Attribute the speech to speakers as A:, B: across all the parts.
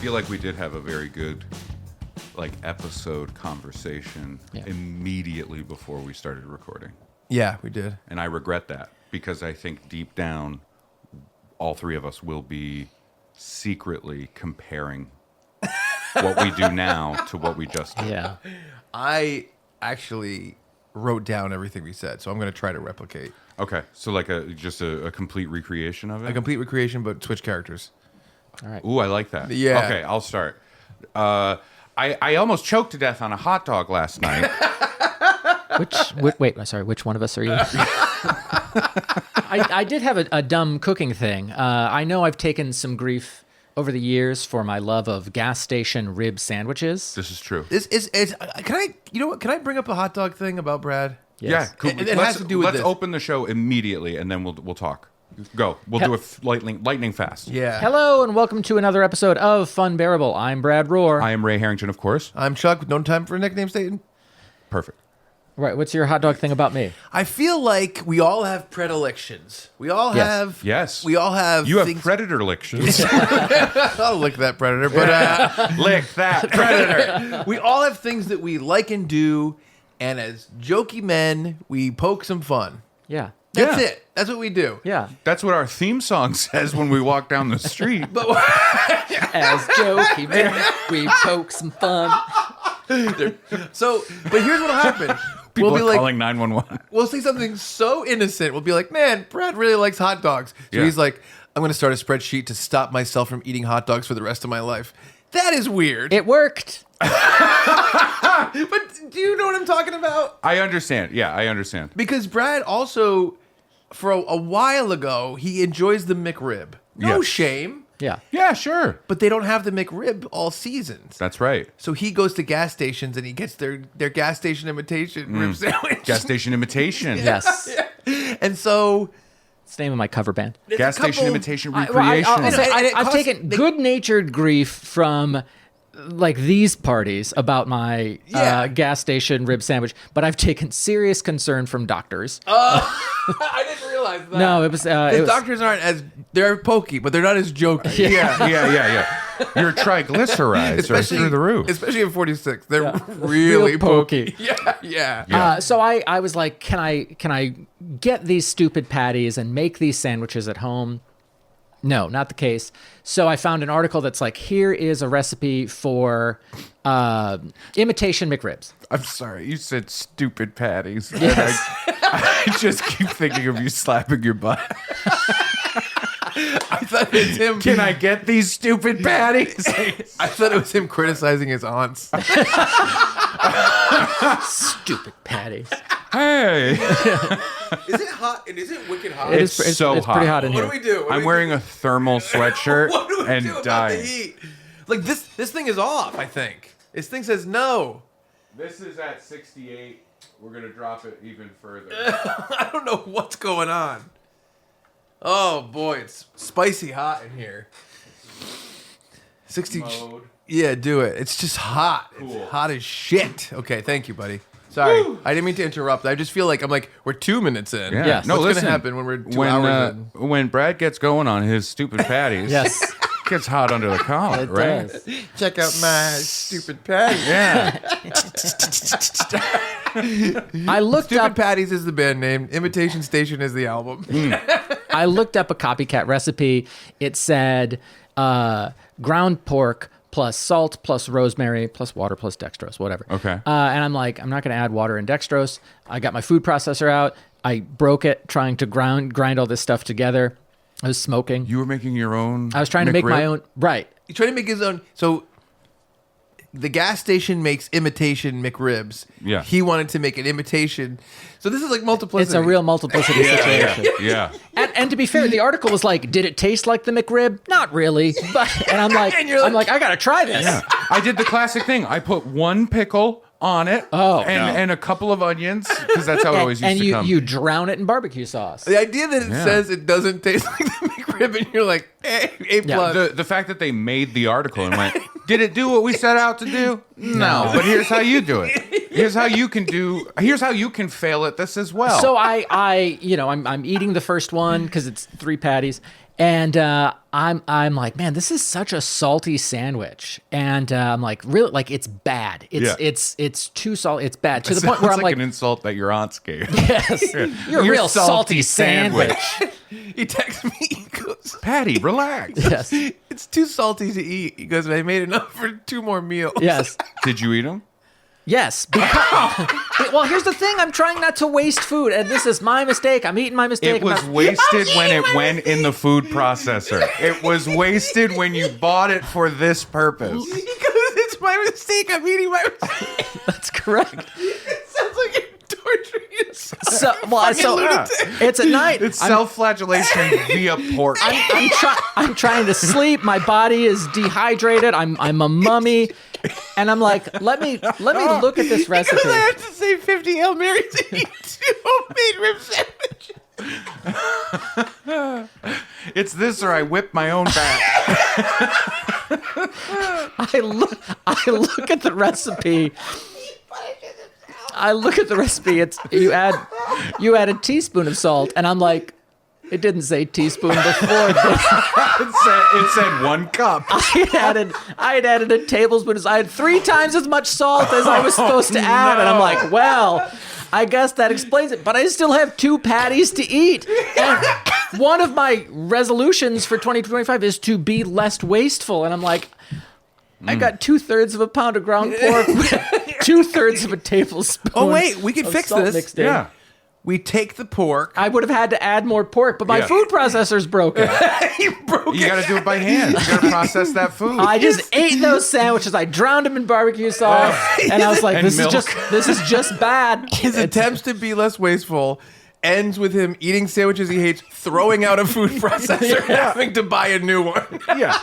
A: feel like we did have a very good episode conversation immediately before we started recording.
B: Yeah, we did.
A: And I regret that because I think deep down, all three of us will be secretly comparing what we do now to what we just did.
C: Yeah.
B: I actually wrote down everything we said, so I'm going to try to replicate.
A: Okay, so like just a complete recreation of it?
B: A complete recreation, but switch characters.
C: All right.
A: Ooh, I like that.
B: Yeah.
A: Okay, I'll start. I almost choked to death on a hot dog last night.
C: Wait, sorry, which one of us are you? I did have a dumb cooking thing. I know I've taken some grief over the years for my love of gas station rib sandwiches.
A: This is true.
B: This is can I? You know what? Can I bring up a hot dog thing about Brad?
C: Yes.
A: Yeah, cool.
B: It has to do with
A: let's
B: this.
A: open the show immediately, and then we'll talk. Go. We'll do it lightning fast.
B: Yeah.
C: Hello and welcome to another episode of Funbearable. I'm Brad Rohr.
A: I am Ray Harrington, of course.
B: I'm Chuck with no time for a nickname statement.
A: Perfect.
C: Right, what's your hot dog thing about me?
B: I feel like we all have predilections. We all have.
A: Yes.
B: We all have.
A: You have
B: things-
A: predator lictions.
B: I'll lick that predator, but
A: Lick that predator.
B: we all have things that we like and do, and as jokey men, we poke some fun.
C: Yeah.
B: That's
A: Yeah.
B: it. That's what we do.
C: Yeah.
A: That's what our theme song says when we walk down the street.
C: As jokey men, we poke some fun.
B: So, but here's what'll happen.
A: People
B: we'll be
A: are
B: like,
A: calling 911.
B: we'll say something so innocent. We'll be like, man, Brad really likes hot dogs. So
A: Yeah.
B: he's like, I'm going to start a spreadsheet to stop myself from eating hot dogs for the rest of my life. That is weird.
C: It worked.
B: But do you know what I'm talking about?
A: I understand. Yeah, I understand.
B: Because Brad also, for a while ago, he enjoys the McRib. No
A: Yes.
B: shame.
C: Yeah.
A: Yeah, sure.
B: But they don't have the McRib all seasons.
A: That's right.
B: So he goes to gas stations and he gets their gas station imitation rib sandwich.
A: Gas station imitation.
C: Yes.
B: And so
C: It's the name of my cover band.
B: there's
A: Gas
B: a couple-
A: station imitation
C: I'll
A: recreation.
C: say,
B: And it
C: I've
B: costs-
C: taken good-natured grief from like these parties about my
B: Yeah.
C: gas station rib sandwich, but I've taken serious concern from doctors.
B: I didn't realize that.
C: No, it was
B: Doctors aren't they're pokey, but they're not as jokey.
A: Yeah. Your triglycerides are through the roof.
B: Especially in 46. They're
C: Yeah.
B: really
C: Real pokey.
B: Yeah.
C: So I was like, can I get these stupid patties and make these sandwiches at home? No, not the case. So I found an article that's like, here is a recipe for imitation McRibs.
A: I'm sorry, you said stupid patties. And
C: Yes.
A: I just keep thinking of you slapping your butt.
B: I thought it was him.
A: Can I get these stupid patties?
B: I thought it was him criticizing his aunts.
C: Stupid patties.
A: Hey,
B: Is it hot? And is it wicked hot?
C: It
A: It's
C: is
A: so
C: it's pretty hot in
B: What
C: here.
B: do we do? What do
A: I'm
B: we
A: wearing
B: do?
A: a thermal sweatshirt
B: What do we
A: and
B: do about the
A: dying.
B: heat? Like this thing is off, I think. This thing says no.
A: This is at 68. We're gonna drop it even further.
B: I don't know what's going on. Oh boy, it's spicy hot in here. 60.
A: Mode.
B: Yeah, do it. It's just hot.
A: Cool.
B: It's hot as shit. Okay, thank you, buddy. Sorry, I didn't mean to interrupt. I just feel like we're 2 minutes in.
A: Yeah.
C: Yes.
A: No,
B: What's
A: listen.
B: gonna happen when we're 2 hours in?
A: When Brad gets going on his stupid patties,
C: Yes.
A: it gets hot under the collar,
C: It
A: right?
C: does.
B: Check out my stupid patties.
A: Yeah.
C: I looked
B: Stupid
C: up
B: Patties is the band name. Imitation Station is the album.
C: I looked up a copycat recipe. It said ground pork plus salt plus rosemary plus water plus dextrose, whatever.
A: Okay.
C: And I'm like, I'm not going to add water and dextrose. I got my food processor out. I broke it trying to grind all this stuff together. I was smoking.
A: You were making your own.
C: I was trying to make my
A: McRib?
C: own. Right.
B: He's trying to make his own. So the gas station makes imitation McRibs.
A: Yeah.
B: He wanted to make an imitation. So this is like multiplicity.
C: It's a real multiplicity situation.
A: Yeah.
C: And to be fair, the article was like, did it taste like the McRib? Not really. But and I'm like,
B: And you're like-
C: I gotta try this.
A: Yeah. I did the classic thing. I put one pickle on it.
C: Oh.
A: and a couple of onions because that's how it always used
C: And
A: to come.
C: you drown it in barbecue sauce.
B: The idea that it
A: Yeah.
B: says it doesn't taste like the McRib, and you're like, A plus.
A: the fact that they made the article and went, did it do what we set out to do? No. But here's how you do it. Here's how you can fail at this as well.
C: So I'm eating the first one because it's 3 patties, And I'm like, man, this is such a salty sandwich. And I'm like, really, like it's bad. It's too salty. It's bad to the point where I'm like
A: an insult that your aunts gave.
C: yes, you're a real salty sandwich.
B: He texts me. He goes,
A: Patty, relax.
C: Yes,
B: it's too salty to eat. He goes, I made enough for 2 more meals.
C: yes.
A: Did you eat them?
C: Yes, because well, here's the thing. I'm trying not to waste food, and this is my mistake. I'm eating my mistake.
A: It was wasted when it went in the food processor. It was wasted when you bought it for this purpose.
B: He goes, it's my mistake. I'm eating my mistake.
C: That's correct.
B: It sounds like you're torturing yourself.
C: So it's at night.
A: It's self-flagellation via pork.
C: I'm trying to sleep. My body is dehydrated. I'm a mummy, and I'm like, let me look at this recipe.
B: Because I have to say 50 Hail Marys to eat 2 homemade rib sandwiches.
A: It's this or I whip my own back.
C: I look at the recipe. I look at the recipe. It's you add a teaspoon of salt, and I'm like, it didn't say teaspoon before.
A: It said 1 cup.
C: I had added a tablespoon. I had 3 times as much salt as I was supposed to add, and I'm like, well, I guess that explains it. But I still have 2 patties to eat. And one of my resolutions for 2025 is to be less wasteful, and I'm like, I got 2/3 of a pound of ground pork, 2/3 of a tablespoon.
B: Oh, wait, we can
C: of
B: fix
C: salt
B: this.
C: mixed in.
A: Yeah.
B: We take the pork.
C: I would have had to add more pork, but my
A: Yeah.
C: food processor's broken.
B: You broke
A: You got to do it by hand. You got to process that food.
C: I just ate those sandwiches. I drowned them in barbecue sauce, and I was like,
A: And
C: "This
A: milk.
C: is just bad."
B: His attempts to be less wasteful ends with him eating sandwiches he hates, throwing out a food processor, and having to buy a new one.
A: Yeah.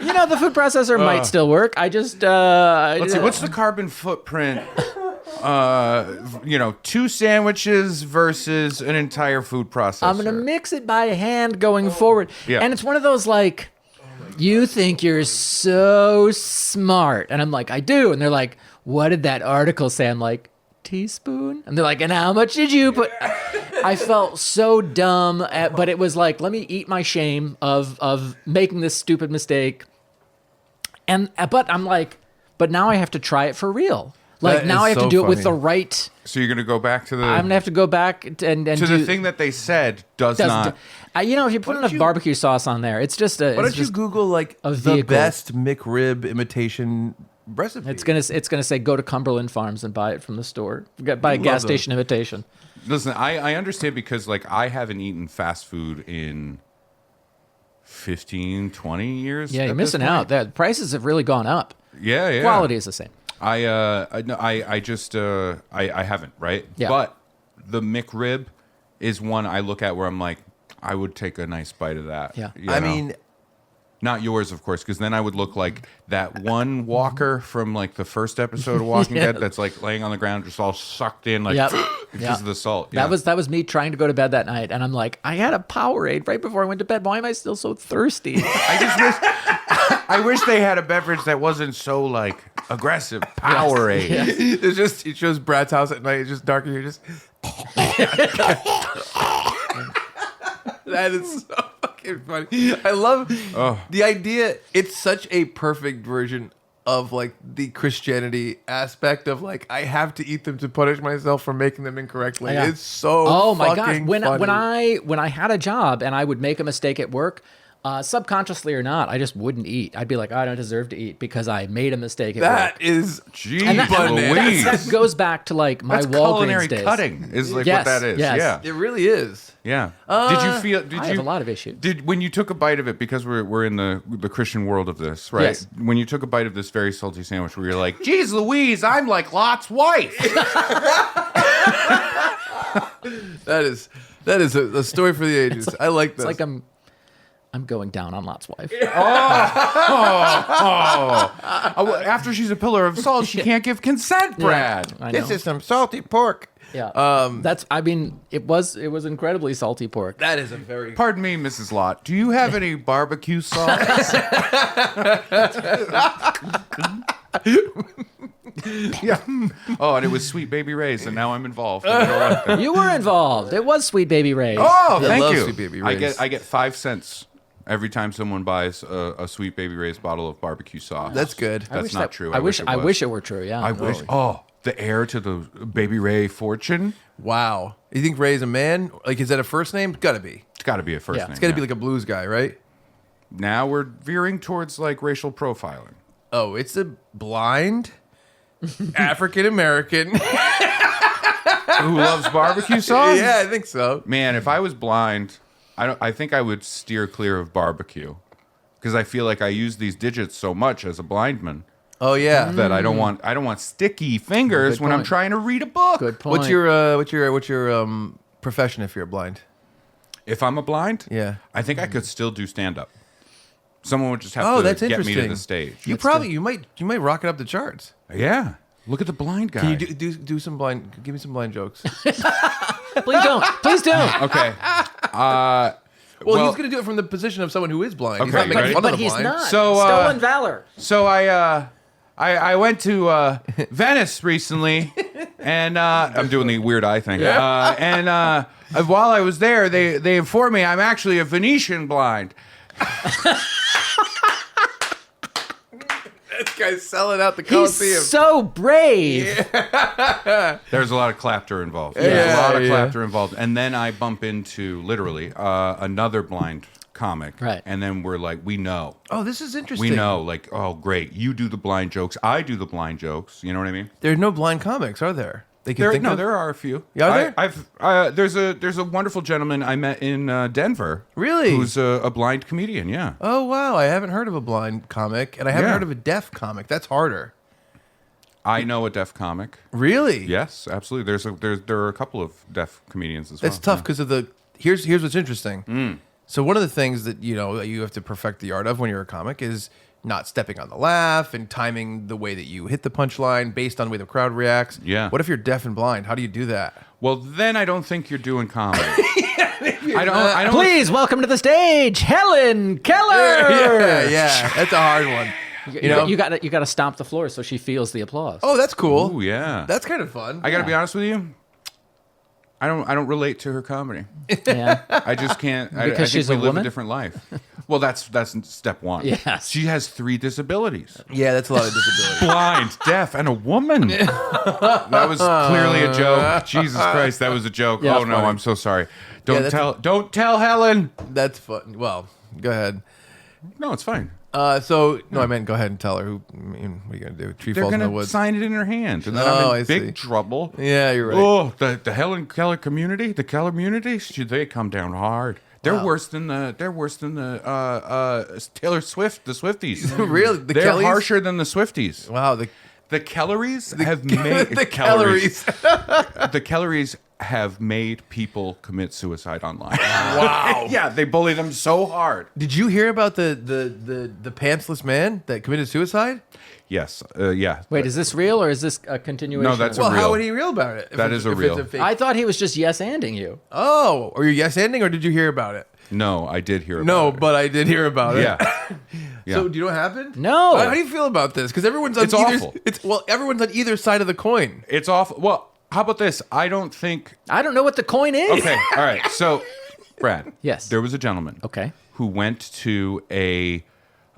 C: You know, the food processor might still work. I just
A: Let's see. What's the carbon footprint? 2 sandwiches versus an entire food processor.
C: I'm gonna mix it by hand going forward.
A: Yeah.
C: And it's one of those like, you think you're so smart, and I'm like, I do, and they're like, what did that article say? I'm like, teaspoon, and they're like, and how much did you put? I felt so dumb, but it was like, let me eat my shame of making this stupid mistake, but I'm like, but now I have to try it for real. Like
B: That
C: now
B: is
C: I have to
B: so
C: do it with
B: funny.
C: the right.
A: So you're going to go back to the
C: I'm gonna have to go back and
A: to
C: do
A: the thing that they said does not.
C: if you put
B: don't
C: enough
B: you-
C: barbecue sauce on there, it's just a.
B: Why
C: it's
B: don't you
C: just,
B: Google like
C: a
B: the
C: vehicle.
B: best McRib imitation recipe?
C: It's gonna say go to Cumberland Farms and buy it from the store. Buy a gas
B: them.
C: station imitation.
A: Listen, I understand because like I haven't eaten fast food in 15, 20 years.
C: Yeah,
A: at
C: you're
A: this
C: missing
A: point.
C: out. The prices have really gone up.
A: Yeah, yeah.
C: Quality is the same.
A: I haven't, right?
C: Yeah.
A: But the McRib is one I look at where I'm like, I would take a nice bite of that.
C: Yeah.
A: you
B: I
A: know?
B: mean,
A: Not yours, of course, because then I would look like that one walker from like the first episode of Walking
C: Yeah.
A: Dead that's like laying on the ground, just all sucked in, like
C: Yep.
A: because
C: Yeah.
A: of the salt.
C: That was me trying to go to bed that night, and I'm like, I had a Powerade right before I went to bed. Why am I still so thirsty?
A: I wish they had a beverage that wasn't so like aggressive. Powerade.
C: Yeah.
B: it's just it shows Brad's house at night. It's just dark, and you're just. That is so fucking funny. I love the idea. It's such a perfect version of like the Christianity aspect of like I have to eat them to punish myself for making them incorrectly.
C: Yeah.
B: It's so
C: Oh my gosh!
B: fucking
C: When
B: funny.
C: I had a job and I would make a mistake at work, subconsciously or not, I just wouldn't eat. I'd be like, I don't deserve to eat because I made a mistake at work.
B: That is
A: Jeez
C: And that,
A: Louise.
C: that goes back to like my
A: That's
C: Walgreens
A: culinary
C: days.
A: cutting is like
C: Yes,
A: what that is.
C: yes.
A: Yeah.
B: it really is.
A: Yeah. Did you feel? Did
C: I
A: you
C: have a lot of issues.
A: Did when you took a bite of it because we're in the Christian world of this, right?
C: Yes.
A: When you took a bite of this very salty sandwich, where you're like, "Geez, Louise, I'm like Lot's wife."
B: That is a story for the ages. I like
C: It's
B: this.
C: like I'm going down on Lot's wife.
A: After she's a pillar of salt, she can't give consent, Brad.
C: I know.
B: this is some salty pork.
C: Yeah. It was incredibly salty pork.
B: That is a very
A: Pardon me, Mrs. Lot. Do you have any barbecue sauce? Yeah. Oh, and it was Sweet Baby Ray's, and now I'm involved. I don't like that.
C: You were involved. It was Sweet Baby Ray's.
A: Oh,
B: I
A: thank
B: love
A: you.
B: Sweet Baby
A: I
B: Ray's.
A: get 5 cents Every time someone buys a Sweet Baby Ray's bottle of barbecue sauce.
B: That's good.
A: That's not true.
C: I wish
A: it
C: I
A: was.
C: wish it were true. Yeah.
A: I wish. Oh, the heir to the Baby Ray fortune.
B: Wow. You think Ray's a man? Like, is that a first name? Gotta be.
A: It's got to be a first
C: Yeah.
A: name.
B: It's gotta be like a blues guy, right?
A: Now we're veering towards like racial profiling.
B: Oh, it's a blind African American.
A: Who loves barbecue sauce?
B: Yeah, I think so.
A: Man, if I was blind, I think I would steer clear of barbecue because I feel like I use these digits so much as a blind man
B: Oh yeah.
A: that I don't want sticky fingers
C: Good
A: when I'm
C: point.
A: trying to read a book.
C: Good point.
B: What's your profession if you're blind?
A: If I'm a blind,
B: Yeah.
A: I think I could still do stand up. Someone would just have
B: Oh,
A: to
B: that's
A: get me
B: interesting.
A: to the stage.
B: You might rock it up the charts.
A: Yeah. Look at the blind guy.
B: Can you do some blind? Give me some blind jokes.
C: Please don't. Please don't.
A: Okay.
B: Well, he's gonna do it from the position of someone who is blind. He's
A: Okay,
B: not making
A: ready?
B: fun
C: But
B: of the
C: he's
B: blind.
C: not.
A: So,
C: Stolen valor.
A: So I went to Venice recently, and I'm doing the weird eye thing. And while I was there, they informed me I'm actually a Venetian blind.
B: This guy's selling out the Coliseum.
C: He's so brave.
A: There's a lot of clapter involved.
B: Yeah,
A: There's a lot of
B: yeah.
A: clapter involved. And then I bump into, literally, another blind comic.
C: Right.
A: And then we're like, we know.
B: Oh, this is interesting.
A: We know. Like, oh, great. You do the blind jokes. I do the blind jokes. You know what I mean?
B: There are no blind comics, are there? They can think of?
A: There are a few.
B: Yeah, are there?
A: I've there's a wonderful gentleman I met in Denver.
B: Really?
A: Who's a blind comedian? Yeah.
B: Oh wow, I haven't heard of a blind comic, and I haven't
A: Yeah.
B: heard of a deaf comic. That's harder.
A: I know a deaf comic.
B: Really?
A: Yes, absolutely. There are a couple of deaf comedians as
B: That's
A: well.
B: tough because of the. Here's what's interesting. So one of the things that you have to perfect the art of when you're a comic is not stepping on the laugh and timing the way that you hit the punchline based on the way the crowd reacts.
A: Yeah.
B: What if you're deaf and blind? How do you do that?
A: Well, then I don't think you're doing comedy. I don't.
C: Please welcome to the stage, Helen Keller.
B: Yeah, that's a hard one.
C: You got to stomp the floor so she feels the applause.
B: Oh, that's cool.
A: Ooh, yeah.
B: That's kind of fun.
A: I got to be honest with you. I don't relate to her comedy.
C: Yeah.
A: I just can't. I
C: Because
A: think
C: she's
A: we
C: a
A: live
C: woman?
A: a different life. Well, that's step one.
C: Yes.
A: She has 3 disabilities.
B: Yeah, that's a lot of disability.
A: Blind, deaf, and a woman. That was clearly a joke. Jesus Christ, that was a joke.
C: Yeah,
A: oh
C: it's
A: no,
C: funny.
A: I'm so sorry.
B: Yeah,
A: Don't tell Helen.
B: That's fun. Well, go ahead.
A: No, it's fine.
B: No, I meant go ahead and tell her. What are you gonna do? Tree
A: They're
B: falls in the
A: gonna
B: woods.
A: sign it in her hand, and then
B: Oh,
A: I'm
B: I
A: in
B: see.
A: big trouble.
B: Yeah, you're right.
A: Oh, the Helen Keller community, the Keller community, they come down hard. They're
B: Wow.
A: worse than the Taylor Swift, the Swifties.
B: Really? The
A: They're
B: Kellys?
A: harsher than the Swifties.
B: Wow,
A: The Kelleries have made
B: the calories.
A: The Kelleries have made people commit suicide online. Wow. Yeah, they bully them so hard.
B: Did you hear about the pantsless man that committed suicide?
A: Yes. Yeah.
C: Wait, is this real or is this a continuation?
A: No, that's
C: of-
A: a
B: Well,
A: real.
B: how would he real about it?
A: That is a
B: if
A: real.
B: It's a fake?
C: I thought he was just yes-anding you.
B: Oh, are you yes ending or did you hear about it?
A: No, I did hear about
B: No,
A: it.
B: but I did hear about it.
A: Yeah. Yeah.
B: So, do you know what happened?
C: No.
B: How do you feel about this? Because everyone's on
A: It's
B: either.
A: awful.
B: Everyone's on either side of the coin.
A: It's awful. Well, how about this? I don't think.
C: I don't know what the coin is.
A: Okay. All right. So, Brad.
C: Yes.
A: There was a gentleman.
C: Okay.
A: Who went to a.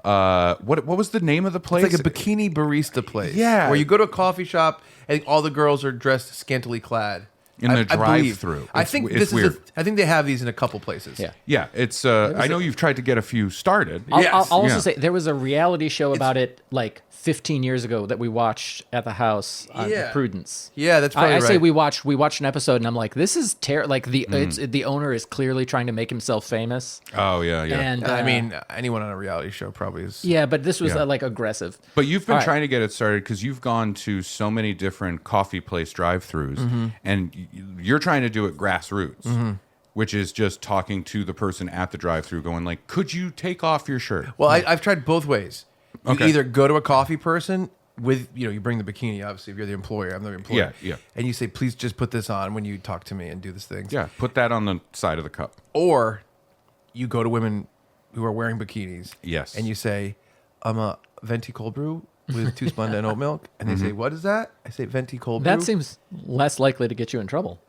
A: What was the name of the place?
B: It's like a bikini barista place.
A: Yeah.
B: Where you go to a coffee shop and all the girls are dressed scantily clad.
A: In the
B: I believe.
A: drive-thru.
B: I
A: It's-
B: think
A: it's
B: this
A: weird.
B: is. I think they have these in a couple places.
C: Yeah.
A: Yeah, it's. I know you've tried to get a few started.
C: I'll
B: Yes.
C: also
A: Yeah.
C: say there was a reality show about it like 15 years ago that we watched at the house on
B: Yeah.
C: Prudence.
B: Yeah, that's probably
C: I
B: right.
C: say we watched an episode and I'm like, this is like the owner is clearly trying to make himself famous.
A: Oh yeah, yeah.
C: And
B: I mean, anyone on a reality show probably is.
C: yeah, but this was
A: Yeah.
C: like aggressive.
A: But you've been
C: All right.
A: trying to get it started because you've gone to so many different coffee place drive-throughs, and you're trying to do it grassroots, which is just talking to the person at the drive-through, going like, "Could you take off your shirt?"
B: Well, I've tried both ways. You
A: Okay.
B: either go to a coffee person with, you bring the bikini, obviously, if you're the employer. I'm the employer.
A: Yeah, yeah.
B: And you say, please just put this on when you talk to me and do this thing.
A: Yeah, put that on the side of the cup.
B: Or you go to women who are wearing bikinis.
A: Yes.
B: And you say, I'm a venti cold brew with 2 Splenda and oat milk. And they say, what is that? I say, venti cold brew.
C: That seems less likely to get you in trouble.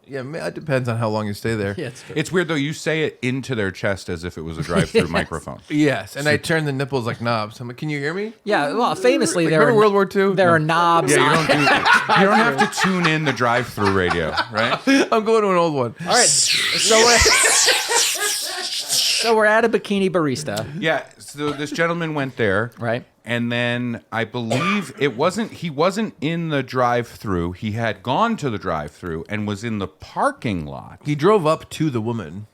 B: Yeah, it depends on how long you stay there.
C: Yeah, it's true.
A: It's weird though. You say it into their chest as if it was a drive-through microphone.
B: Yes, and I turn the nipples like knobs. I'm like, can you hear me?
C: Yeah, well, famously, there
B: remember
C: are
B: World War II?
C: There are knobs.
A: Yeah,
C: on-
A: you don't have to tune in the drive-through radio, right?
B: I'm going to an old one.
C: All right, so we're at a bikini barista,
A: Yeah. So this gentleman went there,
C: right?
A: and then I believe he wasn't in the drive-through. He had gone to the drive-through and was in the parking lot.
B: He drove up to the woman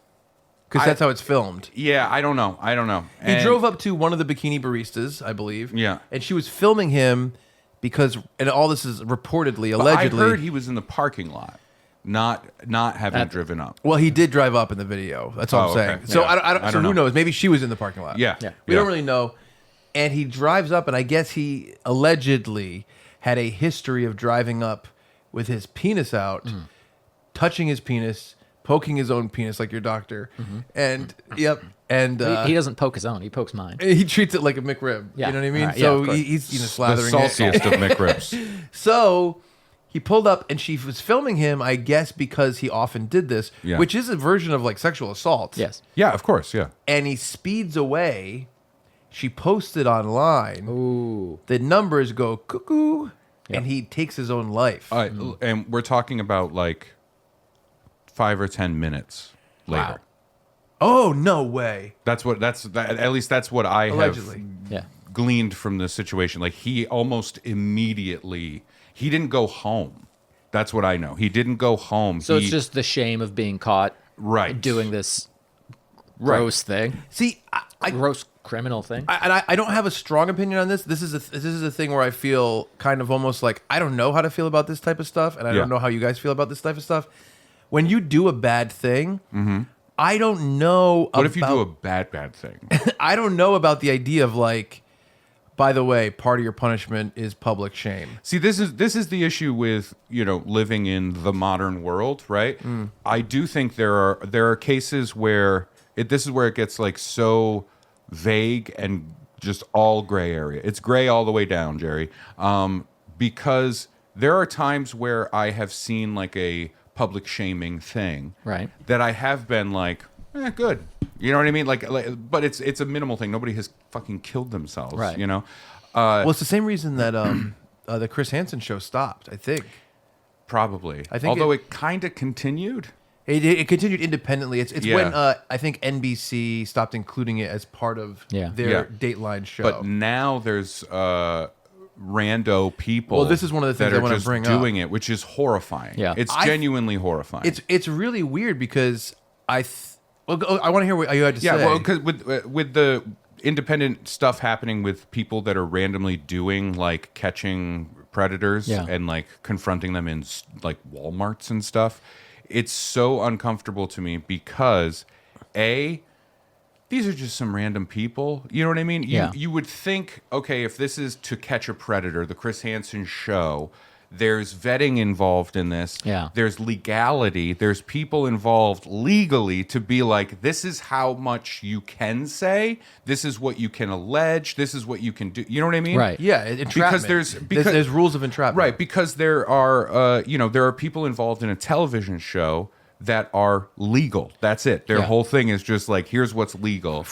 B: because that's how it's filmed.
A: Yeah, I don't know.
B: He drove up to one of the bikini baristas, I believe.
A: Yeah.
B: And she was filming him because, and all this is reportedly, allegedly.
A: I heard he was in the parking lot, not having driven up.
B: Well, he did drive up in the video. That's all I'm saying.
A: okay.
B: So
A: Yeah.
B: I don't.
A: I
B: So
A: don't
B: who
A: know.
B: knows? Maybe she was in the parking lot.
A: Yeah.
B: We don't really know. And he drives up, and I guess he allegedly had a history of driving up with his penis out, touching his penis, poking his own penis like your doctor, and and
C: He doesn't poke his own; he pokes mine.
B: he treats it like a McRib.
C: Yeah.
B: You know what I mean?
C: All right, yeah,
B: So
C: of course.
B: he's
A: The
B: slathering
A: saltiest
B: it.
A: of McRibs.
B: So he pulled up, and she was filming him, I guess, because he often did this,
A: Yeah.
B: which is a version of like sexual assault.
C: Yes.
A: Yeah, of course. Yeah.
B: And he speeds away. She posted online.
C: Ooh.
B: The numbers go cuckoo, and he takes his own life.
A: And we're talking about like 5 or 10 minutes later.
C: Wow.
B: Oh, no way.
A: At least that's what I
B: Allegedly.
C: Yeah.
A: have gleaned from the situation. Like he almost immediately, he didn't go home. That's what I know. He didn't go home.
C: So it's just the shame of being caught
A: Right.
C: doing this gross thing,
B: See,
C: gross criminal thing.
B: I don't have a strong opinion on this. This is a thing where I feel kind of almost like I don't know how to feel about this type of stuff, and I
A: Yeah.
B: don't know how you guys feel about this type of stuff. When you do a bad thing, I don't know.
A: What if you do a bad thing?
B: I don't know about the idea of like, by the way, part of your punishment is public shame.
A: See, this is the issue with, living in the modern world, right? I do think there are cases where this is where it gets like so vague and just all gray area. It's gray all the way down, Jerry. Because there are times where I have seen like a public shaming thing,
C: Right.
A: that I have been like, good. You know what I mean? Like, but it's a minimal thing. Nobody has fucking killed themselves,
C: Right.
B: Well, it's the same reason that the Chris Hansen show stopped. I think
A: Probably.
B: I think
A: although it kind of continued.
B: it continued independently. It's
A: Yeah.
B: when I think NBC stopped including it as part of
C: Yeah.
B: their
A: Yeah.
B: Dateline show.
A: But now there's rando people.
B: Well, this is one of the things
A: that
B: I
A: are
B: wanna
A: just
B: bring up.
A: doing it, which is horrifying.
C: Yeah.
A: It's genuinely horrifying.
B: it's really weird because I want to hear what you had to
A: yeah,
B: say.
A: well, because with the independent stuff happening with people that are randomly doing like catching predators
C: Yeah.
A: and like confronting them in like Walmarts and stuff, it's so uncomfortable to me because these are just some random people. You know what I mean?
C: Yeah.
A: You would think, okay, if this is To Catch a Predator, the Chris Hansen show, there's vetting involved in this.
C: Yeah.
A: There's legality. There's people involved legally to be like, this is how much you can say. This is what you can allege. This is what you can do. You know what I mean?
C: Right.
B: yeah, entrapment. There's rules of entrapment.
A: Right, because there are there are people involved in a television show that are legal. That's it. Their
C: Yeah.
A: whole thing is just like, here's what's legal.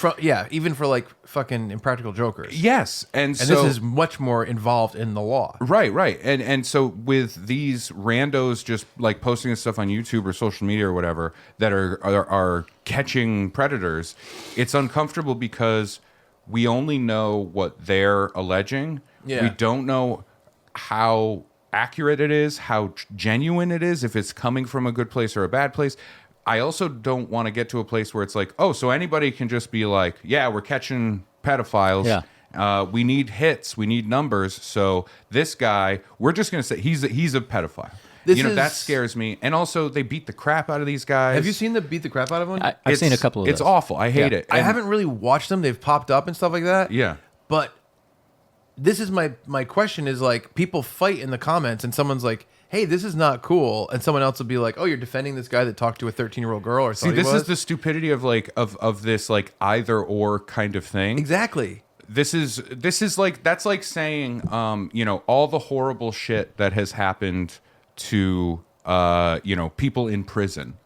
B: Even for like fucking Impractical Jokers.
A: Yes,
B: And
A: so
B: this is much more involved in the law.
A: right, and so with these randos just like posting this stuff on YouTube or social media or whatever that are catching predators, it's uncomfortable because we only know what they're alleging.
B: Yeah.
A: We don't know how accurate it is, how genuine it is, if it's coming from a good place or a bad place. I also don't want to get to a place where it's like, oh, so anybody can just be like, yeah, we're catching pedophiles.
C: Yeah.
A: We need hits, we need numbers. So this guy, we're just going to say he's a pedophile. That scares me. And also, they beat the crap out of these guys.
B: Have you seen the beat the crap out of one?
C: I've seen a couple of
A: It's
C: those.
A: awful. I hate
C: Yeah.
A: it.
B: I
A: And-
B: haven't really watched them. They've popped up and stuff like that.
A: Yeah.
B: But this is my question is like people fight in the comments and someone's like, hey, this is not cool. And someone else will be like, oh, you're defending this guy that talked to a 13-year-old girl or
A: See,
B: something.
A: this is the stupidity of like of this like either or kind of thing.
B: Exactly.
A: This is like that's like saying all the horrible shit that has happened to people in prison.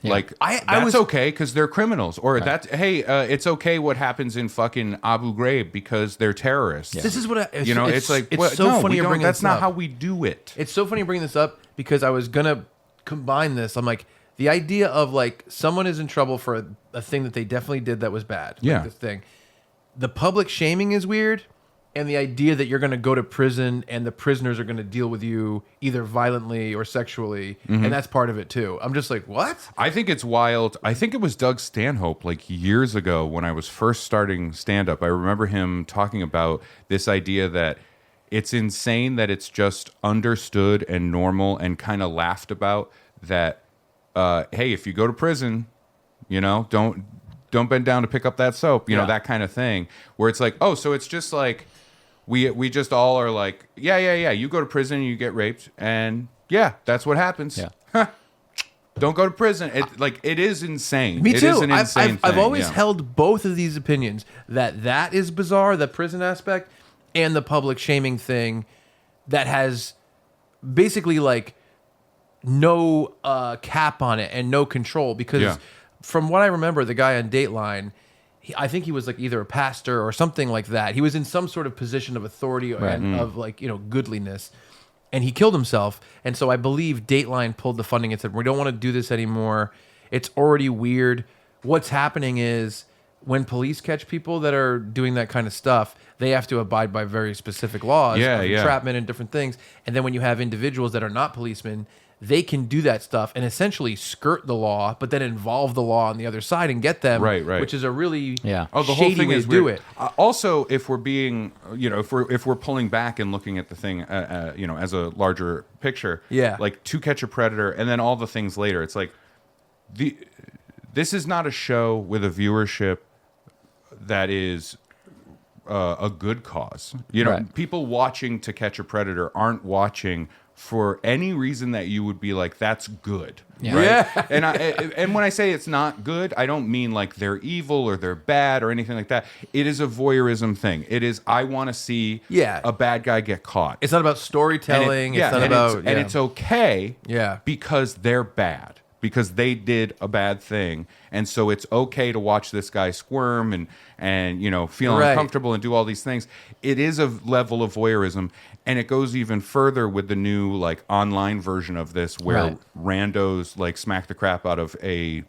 C: Yeah.
A: Like
B: I
A: that's
B: was
A: okay because they're criminals, or it's okay what happens in fucking Abu Ghraib because they're terrorists.
B: This is what
A: it's like
B: it's so
A: no,
B: funny
A: we
B: you're
A: don't-
B: bringing
A: that's
B: this
A: not
B: up.
A: how we do it.
B: It's so funny you bring this up because I was gonna combine this. I'm like, the idea of like someone is in trouble for a thing that they definitely did that was bad. Like
A: Yeah.
B: this thing. The public shaming is weird, and the idea that you're gonna go to prison and the prisoners are gonna deal with you either violently or sexually, and that's part of it too. I'm just like, what?
A: I think it's wild. I think it was Doug Stanhope like years ago when I was first starting stand up. I remember him talking about this idea that it's insane that it's just understood and normal and kind of laughed about that. Hey, if you go to prison, don't bend down to pick up that soap, that kind of thing. Where it's like, oh, so it's just like we just all are like, yeah. You go to prison, you get raped, and yeah, that's what happens.
C: Yeah.
A: Don't go to prison. It is insane.
B: Me
A: It
B: too.
A: is an insane thing.
B: I've always
A: yeah.
B: held both of these opinions that is bizarre, the prison aspect, and the public shaming thing that has basically like no cap on it and no control. Because
A: Yeah.
B: from what I remember, the guy on Dateline, I think he was like either a pastor or something like that. He was in some sort of position of authority and of like, goodliness. And he killed himself. And so I believe Dateline pulled the funding and said, we don't want to do this anymore. It's already weird. What's happening is when police catch people that are doing that kind of stuff, they have to abide by very specific laws of entrapment and different things. And then when you have individuals that are not policemen, they can do that stuff and essentially skirt the law, but then involve the law on the other side and get them,
A: Right.
B: which is a really
C: Yeah.
A: Oh, the
B: shady
A: whole thing
B: way
A: is
B: to do
A: weird.
B: it.
A: Also, if we're being, if we're pulling back and looking at the thing, as a larger picture,
B: Yeah.
A: like To Catch a Predator, and then all the things later, it's like this is not a show with a viewership that is a good cause.
C: Right.
A: People watching To Catch a Predator aren't watching for any reason that you would be like, that's good.
C: Yeah.
A: Right?
B: Yeah.
A: And when I say it's not good, I don't mean like they're evil or they're bad or anything like that. It is a voyeurism thing. It is, I want to see a bad guy get caught.
B: It's not about storytelling. It's not about...
A: And it's okay
B: Yeah.
A: because they're bad. Because they did a bad thing, and so it's okay to watch this guy squirm and feel
B: Right.
A: uncomfortable and do all these things. It is a level of voyeurism, and it goes even further with the new like online version of this, where randos like smack the crap out of a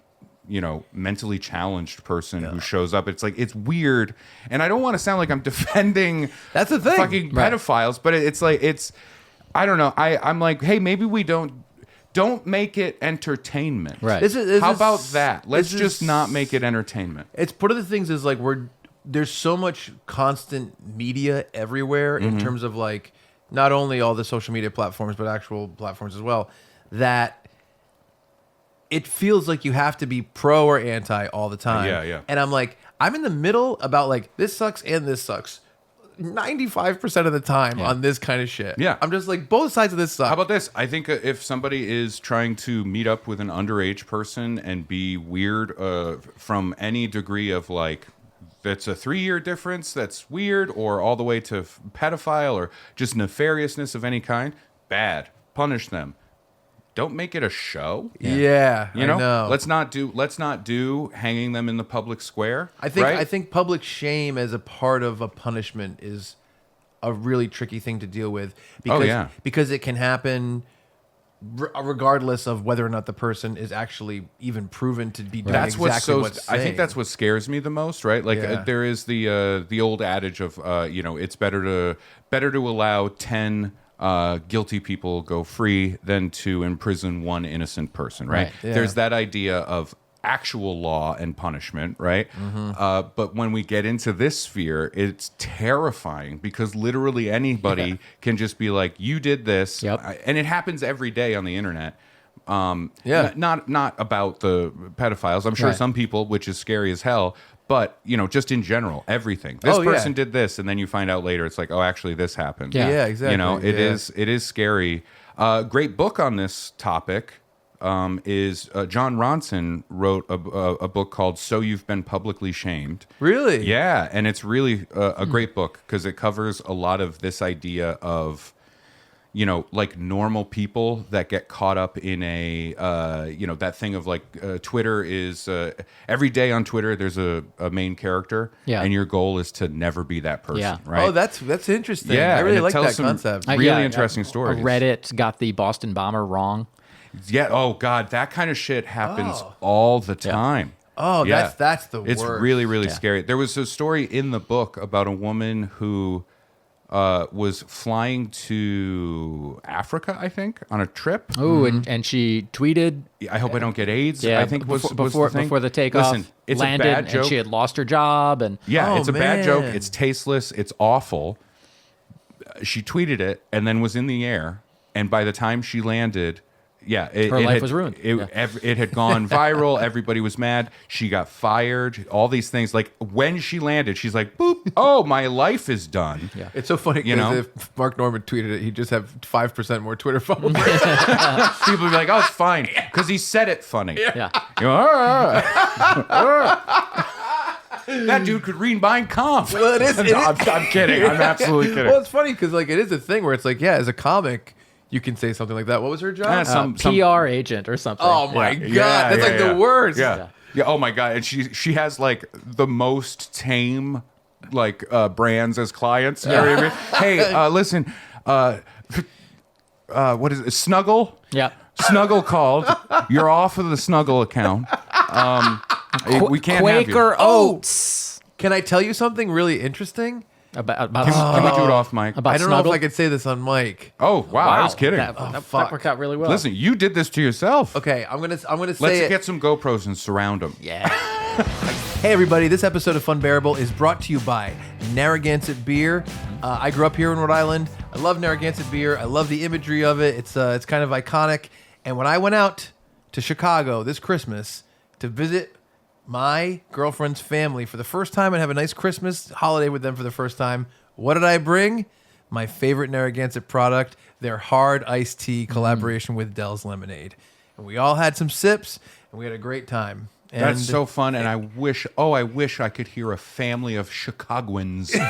A: mentally challenged person who shows up. It's like, it's weird, and I don't want to sound like I'm defending
B: That's the thing.
A: fucking pedophiles, but it's like I don't know. I'm like, hey, maybe we don't make it entertainment.
C: Right.
A: How about that? Let's
B: this
A: just
B: is-
A: not make it entertainment.
B: It's one of the things is like there's so much constant media everywhere in terms of like not only all the social media platforms but actual platforms as well, that it feels like you have to be pro or anti all the time.
A: Yeah.
B: And I'm like, I'm in the middle about like this sucks and this sucks 95% of the time on this kind of shit.
A: Yeah.
B: I'm just like, both sides of this suck.
A: How about this? I think if somebody is trying to meet up with an underage person and be weird from any degree of like, that's a 3-year difference, that's weird, or all the way to pedophile or just nefariousness of any kind, bad. Punish them. Don't make it a show.
B: Yeah,
A: I
B: I know.
A: Let's not do hanging them in the public square.
B: I think
A: right?
B: I think public shame as a part of a punishment is a really tricky thing to deal with because it can happen regardless of whether or not the person is actually even proven to be doing exactly what's
A: I think that's what scares me the most, right? Like
B: Yeah.
A: there is the old adage of it's better to allow 10 guilty people go free than to imprison one innocent person, right?
C: Right.
B: Yeah.
A: There's that idea of actual law and punishment, right? But when we get into this sphere, it's terrifying because literally anybody can just be like, you did this.
C: Yep.
A: And it happens every day on the internet.
B: Yeah.
A: Not about the pedophiles. I'm sure
C: Right.
A: some people, which is scary as hell, but just in general, everything. This
B: Oh, yeah.
A: person did this, and then you find out later it's like, oh, actually, this happened.
C: Yeah.
B: Yeah, exactly.
A: It is scary. Great book on this topic is John Ronson wrote a book called "So You've Been Publicly Shamed."
B: Really?
A: Yeah, and it's really a great book because it covers a lot of this idea of like normal people that get caught up in a, that thing of like Twitter is every day on Twitter, there's a main character.
C: Yeah.
A: And your goal is to never be that person.
C: Yeah.
A: Right.
B: Oh, that's interesting.
A: Yeah,
B: I really
A: and it
B: like
A: tells
B: that
A: some
B: concept.
A: really interesting stories.
C: Reddit got the Boston bomber wrong.
A: Yeah. Oh God, that kind of shit happens all the time.
B: Oh,
A: Yeah.
B: that's the
A: It's
B: worst.
A: really, really scary. There was a story in the book about a woman who was flying to Africa, I think, on a trip.
C: Oh, and she tweeted.
A: I hope I don't get AIDS.
C: Yeah,
A: I think was
C: before
A: the thing.
C: before the takeoff.
A: Listen, it's
C: landed,
A: a bad joke.
C: and she had lost her job, and
A: Yeah,
B: Oh,
A: it's a bad joke.
B: man.
A: It's tasteless. It's awful. She tweeted it and then was in the air. And by the time she landed,
C: Her life was ruined.
A: It had gone viral. Everybody was mad. She got fired. All these things. Like when she landed, she's like, "Boop! Oh, my life is done."
C: Yeah.
B: It's so funny because if Mark Norman tweeted it, he'd just have 5% more Twitter followers.
A: People would be like, "Oh, it's fine," because he said it funny.
C: yeah.
A: That dude could read Mein Kampf.
B: Well, it is.
A: I'm kidding. I'm absolutely kidding.
B: Well, it's funny because like it is a thing where it's like, as a comic, you can say something like that. What was her job?
A: Some
C: PR agent or something.
B: Oh my
A: Yeah.
B: god,
A: Yeah,
B: that's
A: yeah,
B: like
A: yeah.
B: the worst.
A: Yeah. Oh my god, and she has like the most tame like brands as clients. You know what I mean? Hey, listen, what is it? Snuggle?
C: Yeah.
A: Snuggle called. You're off of the Snuggle account. We can't
C: Quaker
A: have you.
C: Oats.
B: Can I tell you something really interesting?
C: About
A: Can we do it off mic?
C: about
B: I don't
C: Snuggle?
B: know if I could say this on mic.
A: Oh wow, I was kidding.
C: That
B: fuck.
C: worked out really well.
A: Listen, you did this to yourself.
B: Okay, I'm gonna say
A: Let's
B: it.
A: get some GoPros and surround them.
C: Yeah.
B: Hey everybody, this episode of Funbearable is brought to you by Narragansett Beer. I grew up here in Rhode Island. I love Narragansett Beer. I love the imagery of it. It's kind of iconic. And when I went out to Chicago this Christmas to visit my girlfriend's family for the first time and have a nice Christmas holiday with them for the first time, what did I bring? My favorite Narragansett product, their hard iced tea collaboration with Dell's Lemonade. And we all had some sips and we had a great time. And
A: That's so fun, and I wish I could hear a family of Chicagoans talking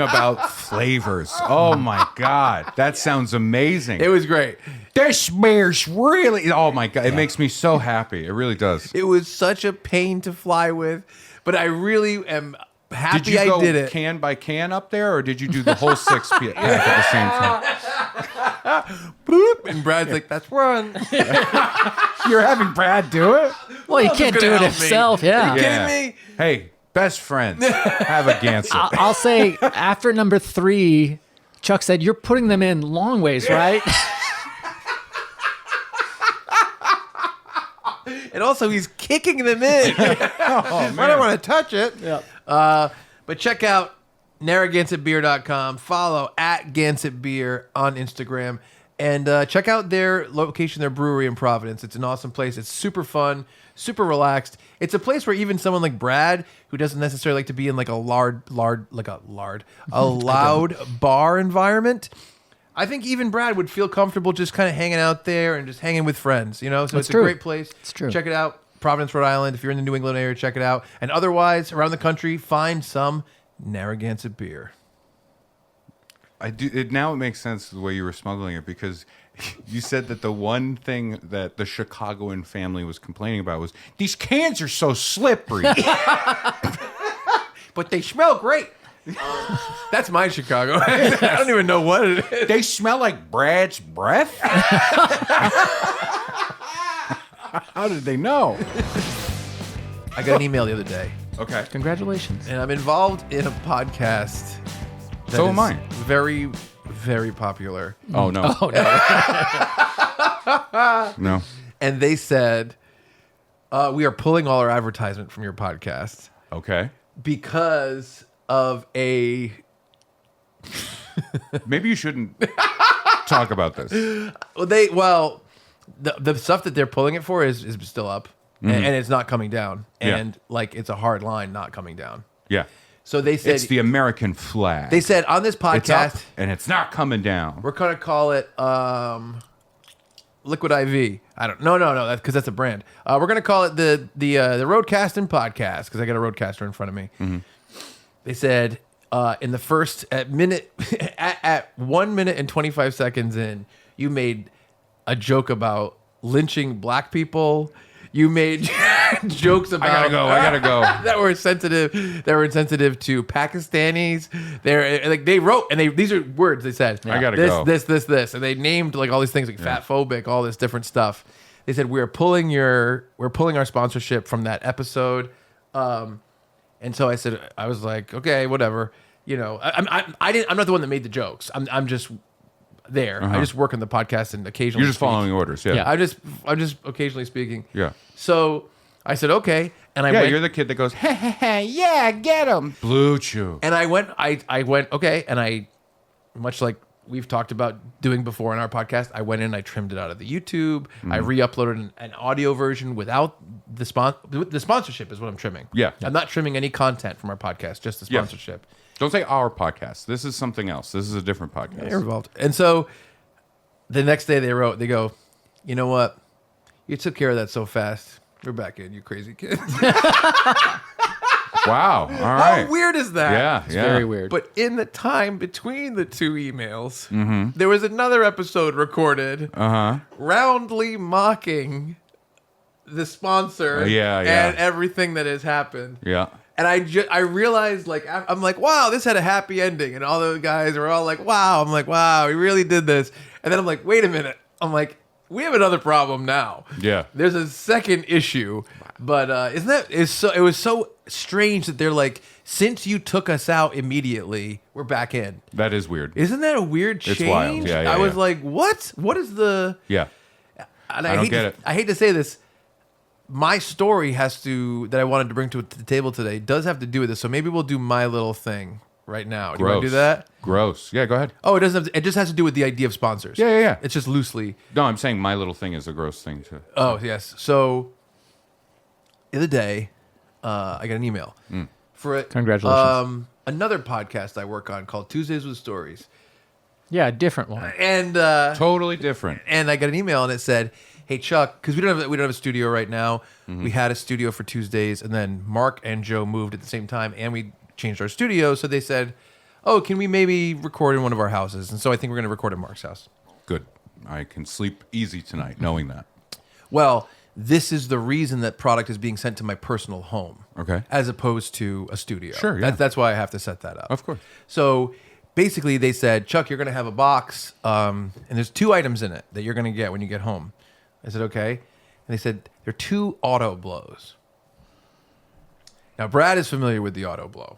A: about flavors. Oh my God, that sounds amazing.
B: it was great.
A: This beer's really, oh my God, it makes me so happy. It really does.
B: It was such a pain to fly with, but I really am happy
A: Did you go
B: I did it.
A: can by can up there, or did you do the whole six pack at the same time?
B: Boop, and Brad's like, "That's one."
A: You're having Brad do it?
C: Well, he can't
B: gonna
C: do it
B: help me.
C: himself. Yeah.
B: kidding me?
A: Hey, best friends, have a Gansett.
C: I'll say after number 3, Chuck said, "You're putting them in long ways, right?"
B: And also, he's kicking them in. I don't want to touch it.
C: Yeah.
B: But check out NarragansettBeer.com. Follow at Gansett Beer on Instagram. And check out their location, their brewery in Providence. It's an awesome place. It's super fun, super relaxed. It's a place where even someone like Brad, who doesn't necessarily like to be in like a loud bar environment, I think even Brad would feel comfortable just kind of hanging out there and just hanging with friends, you know? So
C: That's
B: it's
C: true.
B: a great place.
C: It's true.
B: Check it out. Providence, Rhode Island. If you're in the New England area, check it out. And otherwise, around the country, find some Narragansett beer.
A: I do. Now it makes sense the way you were smuggling it, because you said that the one thing that the Chicagoan family was complaining about was these cans are so slippery.
B: But they smell great. That's my Chicago. I don't even know what it is.
A: They smell like Brad's breath. How did they know?
B: I got an email the other day,
A: Okay.
C: Congratulations.
B: and I'm involved in a podcast. that
A: So am
B: is
A: I.
B: Very, very popular.
A: Oh no.
C: Oh no.
A: No.
B: And they said, we are pulling all our advertisement from your podcast
A: Okay.
B: because of a...
A: Maybe you shouldn't talk about this.
B: Well, the stuff that they're pulling it for is still up, and it's not coming down.
A: Yeah.
B: And like it's a hard line not coming down.
A: Yeah.
B: So they said
A: It's the American flag.
B: they said on this
A: it's up
B: podcast
A: and it's not coming down.
B: we're gonna call it Liquid IV. I don't no that's because that's a brand. We're gonna call it the Roadcasting Podcast because I got a Roadcaster in front of me. They said in the first minute at 1 minute and 25 seconds in, you made a joke about lynching black people. You made jokes about
A: I gotta go.
B: that were insensitive to Pakistanis. They wrote, and these are words they said.
A: I gotta
B: this,
A: go.
B: This, and they named like all these things like fat phobic, all this different stuff. They said we're pulling our sponsorship from that episode. And so I was like, okay, whatever. You know, I'm not the one that made the jokes. I'm just there. I just work on the podcast and occasionally
A: You're just following orders. Yeah.
B: I'm just occasionally speaking.
A: Yeah.
B: So I said, okay. And I
A: Yeah,
B: went,
A: you're the kid that goes, yeah, get him. Blue Chew.
B: and I went, okay. And I, much like we've talked about doing before in our podcast, I went in, I trimmed it out of the YouTube. I re-uploaded an audio version without the sponsorship is what I'm trimming.
A: Yeah.
B: I'm not trimming any content from our podcast, just the sponsorship.
A: Don't say our podcast. This is something else. This is a different podcast.
B: You're involved. And so the next day they go, you know what? You took care of that so fast. We're back in, you crazy kid.
A: Wow. All right.
B: How weird is that?
A: Yeah.
C: It's very weird.
B: But in the time between the two emails, there was another episode recorded roundly mocking the sponsor and everything that has happened.
A: Yeah.
B: And I realized, like, I'm like, wow, this had a happy ending. And all the guys are all like, wow. I'm like, wow, we really did this. And then I'm like, wait a minute. I'm like, we have another problem now.
A: Yeah.
B: There's a second issue. But it was so strange that they're like, since you took us out immediately, we're back in.
A: That is weird.
B: Isn't that a weird change?
A: It's wild. Yeah,
B: I was like, what? What is the...
A: Yeah.
B: And
A: I don't get it.
B: I hate to say this. My story that I wanted to bring to the table today does have to do with this. So maybe we'll do my little thing right now. Do you want to do that?
A: Gross. Yeah, go ahead.
B: Oh, it doesn't. It just has to do with the idea of sponsors.
A: Yeah.
B: It's just loosely.
A: No, I'm saying my little thing is a gross thing too.
B: Oh, yes. So the other day, I got an email for
C: Congratulations.
B: another podcast I work on called Tuesdays with Stories,
C: Yeah, a different one.
B: and
A: Totally different.
B: and I got an email and it said, "Hey Chuck, because we don't have a studio right now. We had a studio for Tuesdays, and then Mark and Joe moved at the same time, and we changed our studio. So they said, oh, can we maybe record in one of our houses? And so I think we're going to record in Mark's house.
A: Good. I can sleep easy tonight knowing that.
B: Well, this is the reason that product is being sent to my personal home,
A: Okay.
B: as opposed to a studio.
A: Sure, yeah.
B: That's why I have to set that up.
A: Of course.
B: So basically, they said, Chuck, you're going to have a box, and there's 2 items in it that you're going to get when you get home. I said, okay. And they said, they're 2 auto blows. Now, Brad is familiar with the auto blow.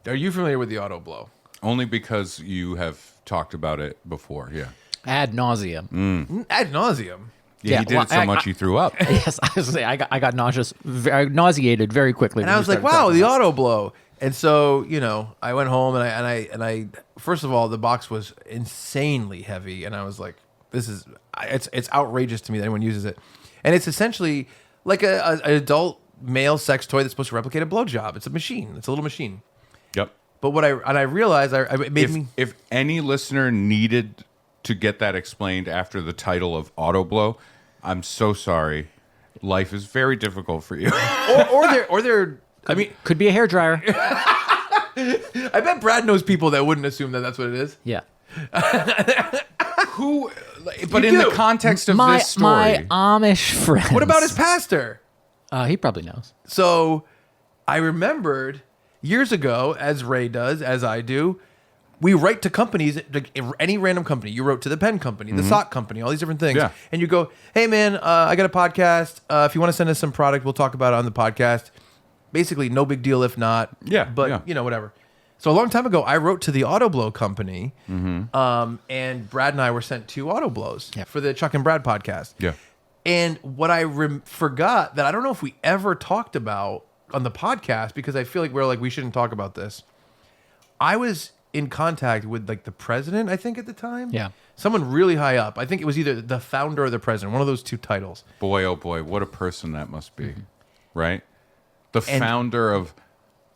B: Are you familiar with the auto blow?
A: Only because you have talked about it before. Yeah.
C: Ad nauseum.
B: Ad nauseum.
A: Yeah,
C: Yeah,
A: he did
C: well,
A: it so
C: I-
A: much he threw up.
C: Yes, I was saying I got nauseated very quickly.
B: And
C: when
B: I
C: you
B: was like,
C: started
B: wow,
C: talking
B: the
C: about
B: auto blow. And so, I went home and I first of all, the box was insanely heavy. And I was like, it's outrageous to me that anyone uses it. And it's essentially like an adult male sex toy that's supposed to replicate a blowjob. It's a machine. It's a little machine.
A: Yep.
B: But I realized it made me.
A: If any listener needed to get that explained after the title of Auto Blow, I'm so sorry. Life is very difficult for you.
B: or they're. I mean,
C: Could be a hairdryer.
B: I bet Brad knows people that wouldn't assume that that's what it is.
C: Yeah.
A: Who? But
B: You
A: in
B: do.
A: the context of
C: my
A: this story,
C: Amish friends.
B: What about his pastor?
C: He probably knows.
B: So I remembered years ago, as Ray does, as I do, we write to companies, like any random company. You wrote to the pen company, the sock company, all these different things.
A: Yeah.
B: And you go, hey, man, I got a podcast. If you want to send us some product, we'll talk about it on the podcast. Basically, no big deal if not.
A: Yeah,
B: But,
A: yeah.
B: whatever. So a long time ago, I wrote to the Auto Blow company, and Brad and I were sent 2 Auto Blows for the Chuck and Brad podcast.
A: yeah,
B: And what I forgot that I don't know if we ever talked about on the podcast, because I feel like we shouldn't talk about this. I was in contact with like the president, I think at the time.
C: Yeah.
B: Someone really high up. I think it was either the founder or the president, one of those 2 titles.
A: boy, oh boy, what a person that must be, right? The founder of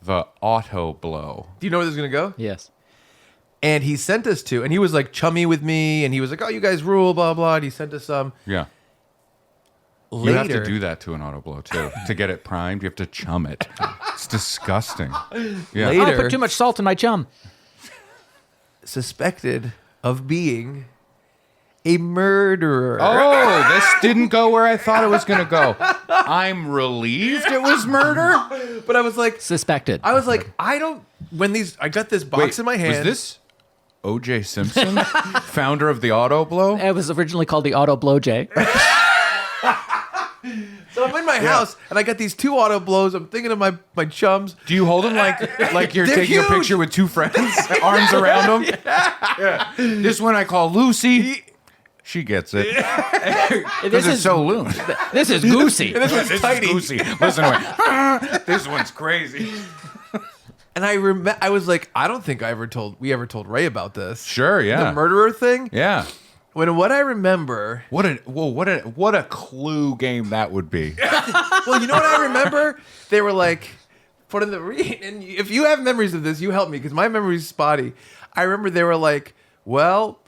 A: the Auto Blow.
B: Do you know where this is going to go?
C: Yes.
B: And he sent us 2, and he was like chummy with me, and he was like, oh, you guys rule, blah, blah. And he sent us some.
A: Yeah.
B: Later,
A: You have to do that to an Auto Blow too. To get it primed, you have to chum it. It's disgusting. Yeah.
B: Later.
C: I put too much salt in my chum.
B: Suspected of being a murderer.
A: Oh, this didn't go where I thought it was going to go. I'm relieved it was murder.
B: But I was like,
C: Suspected.
B: I got this box in my hand.
A: Was this O.J. Simpson, founder of the Auto Blow?
C: It was originally called the Auto Blow J.
B: So I'm in my house and I got these 2 auto blows. I'm thinking of my chums.
A: Do you hold them like you're
B: They're
A: taking a
B: huge.
A: picture with 2 friends, arms around them? Yeah. This one I call Lucy. She gets it. This is so loose.
C: This is Goosey.
B: This one's
A: This
B: tiny.
A: is Lucy. Listen to me. This one's crazy.
B: And I was like, I don't think we ever told Ray about this.
A: Sure, yeah.
B: The murderer thing.
A: Yeah.
B: What I remember.
A: What a clue game that would be.
B: Well, you know what I remember? They were like, put in the and if you have memories of this, you help me because my memory's spotty. I remember they were like, well,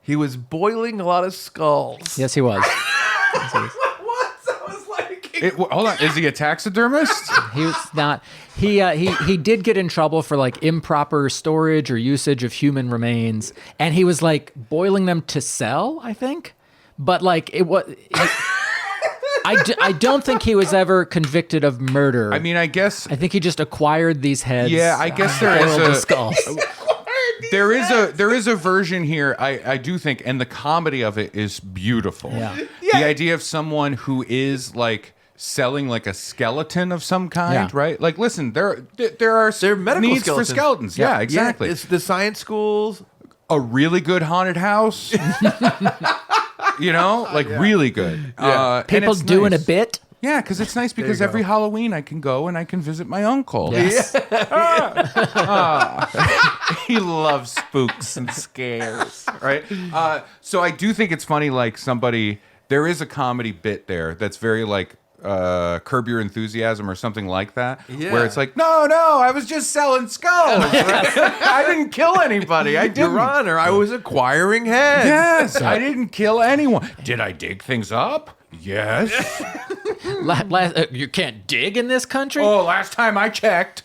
B: he was boiling a lot of skulls.
C: Yes, he was.
B: What? I was like,
A: Hold on. Is he a taxidermist?
C: He was not. He did get in trouble for like improper storage or usage of human remains, and he was like boiling them to sell, I think. But like it was. I don't think he was ever convicted of murder.
A: I mean, I guess
C: I think he just acquired these heads.
A: Yeah, I guess there is
C: boiled the
A: a
C: skulls.
A: there is a version here. I do think, and the comedy of it is beautiful.
C: Yeah.
A: The idea of someone who is like selling like a skeleton of some kind,
C: Yeah.
A: right? Like, listen, there are
B: medical
A: needs
B: skeletons.
A: for skeletons. Yeah, exactly.
B: It's the science schools.
A: A really good haunted house. You know, like really good. And
C: People
A: it's
C: doing
A: nice.
C: a bit.
A: Yeah, because it's nice because every Halloween I can go and I can visit my uncle.
C: Yes.
A: He loves spooks and scares, right? So I do think it's funny, like there is a comedy bit there that's very like Curb Your Enthusiasm or something like that, where it's like, no, I was just selling skulls. Right? I didn't kill anybody. I didn't.
B: Your Honor, I was acquiring heads.
A: Yes, I didn't kill anyone. Did I dig things up? Yes.
C: You can't dig in this country.
A: Oh, last time I checked.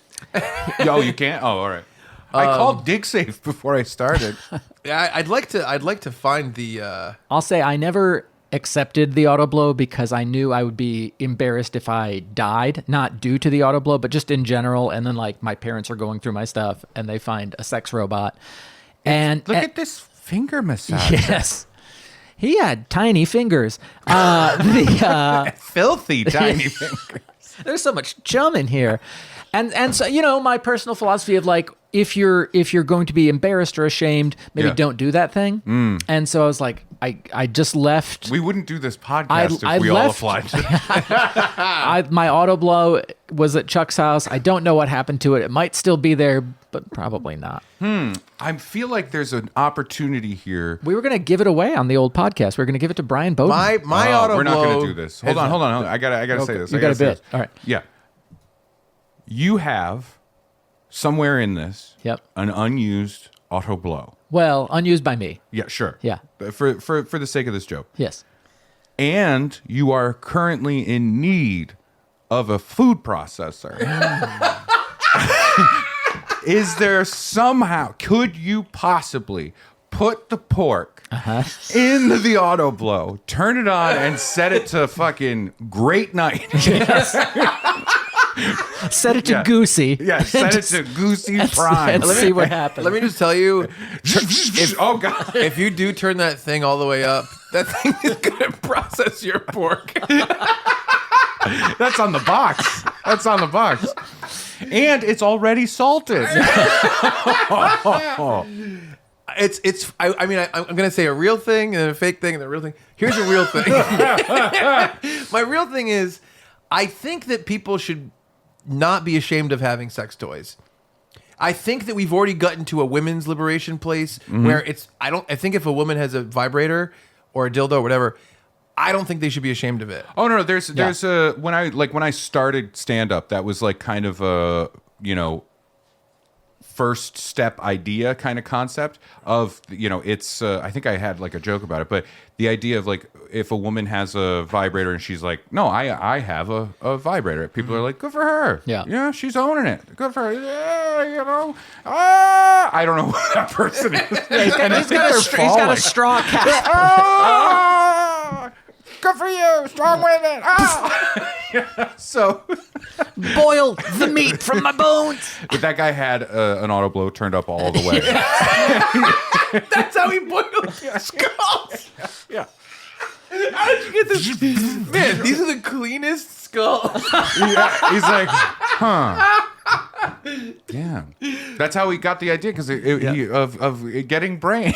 A: Yo, you can't? Oh, all right. I called DigSafe before I started.
B: Yeah, I'd like to find the.
C: I'll say I never accepted the auto blow because I knew I would be embarrassed if I died, not due to the auto blow, but just in general. And then like my parents are going through my stuff and they find a sex robot. And
A: Look at this finger massage.
C: yes, he had tiny fingers.
A: Filthy tiny fingers.
C: There's so much chum in here. And so, you know, my personal philosophy of like, if you're going to be embarrassed or ashamed, maybe
A: Yeah.
C: don't do that thing. And so I was like, I just left.
A: We wouldn't do this podcast
C: I
A: if we all
C: left-
A: applied to it.
C: My auto blow was at Chuck's house. I don't know what happened to it. It might still be there, but probably not.
A: I feel like there's an opportunity here.
C: We were going to give it away on the old podcast. We were going to give it to Brian Bowden.
B: My auto
A: we're not
B: blow.
A: going to do this. Hold on. I gotta say this.
C: You
A: I
C: got
A: gotta
C: a
A: say
C: bit.
A: this.
C: All right.
A: Yeah. You have somewhere in this
C: Yep.
A: an unused auto blow.
C: Well, unused by me.
A: Yeah, sure.
C: Yeah.
A: But for the sake of this joke.
C: Yes.
A: And you are currently in need of a food processor. Is there somehow, could you possibly put the pork in the auto blow, turn it on, and set it to fucking great night?
C: Set it to Goosey.
A: Yeah, set it to Goosey Prime.
C: And see what happens.
B: Let me just tell you,
A: Oh, God.
B: if you do turn that thing all the way up, that thing is gonna process your pork.
A: That's on the box. That's on the box. And it's already salted.
B: I mean, I'm gonna say a real thing and then a fake thing and then a real thing. Here's a real thing. My real thing is, I think that people should not be ashamed of having sex toys. I think that we've already gotten to a women's liberation place where I think if a woman has a vibrator or a dildo or whatever, I don't think they should be ashamed of it.
A: Oh no, there's a when I started stand up, that was like kind of a, you know, first step idea kind of concept of, it's I think I had like a joke about it, but the idea of like if a woman has a vibrator and she's like, no, I have a vibrator, people are like, good for her. Yeah, she's owning it, good for her. Yeah, I don't know who that person is.
C: He's got a straw cap.
A: Good for you, strong women. So
C: Boil the meat from my bones.
A: but that guy had an auto blow turned up all the way.
B: That's how he boiled skulls.
A: Yeah.
B: How did you get this? Man, these are the cleanest skulls.
A: Yeah, he's like, yeah. That's how he got the idea because of getting brain.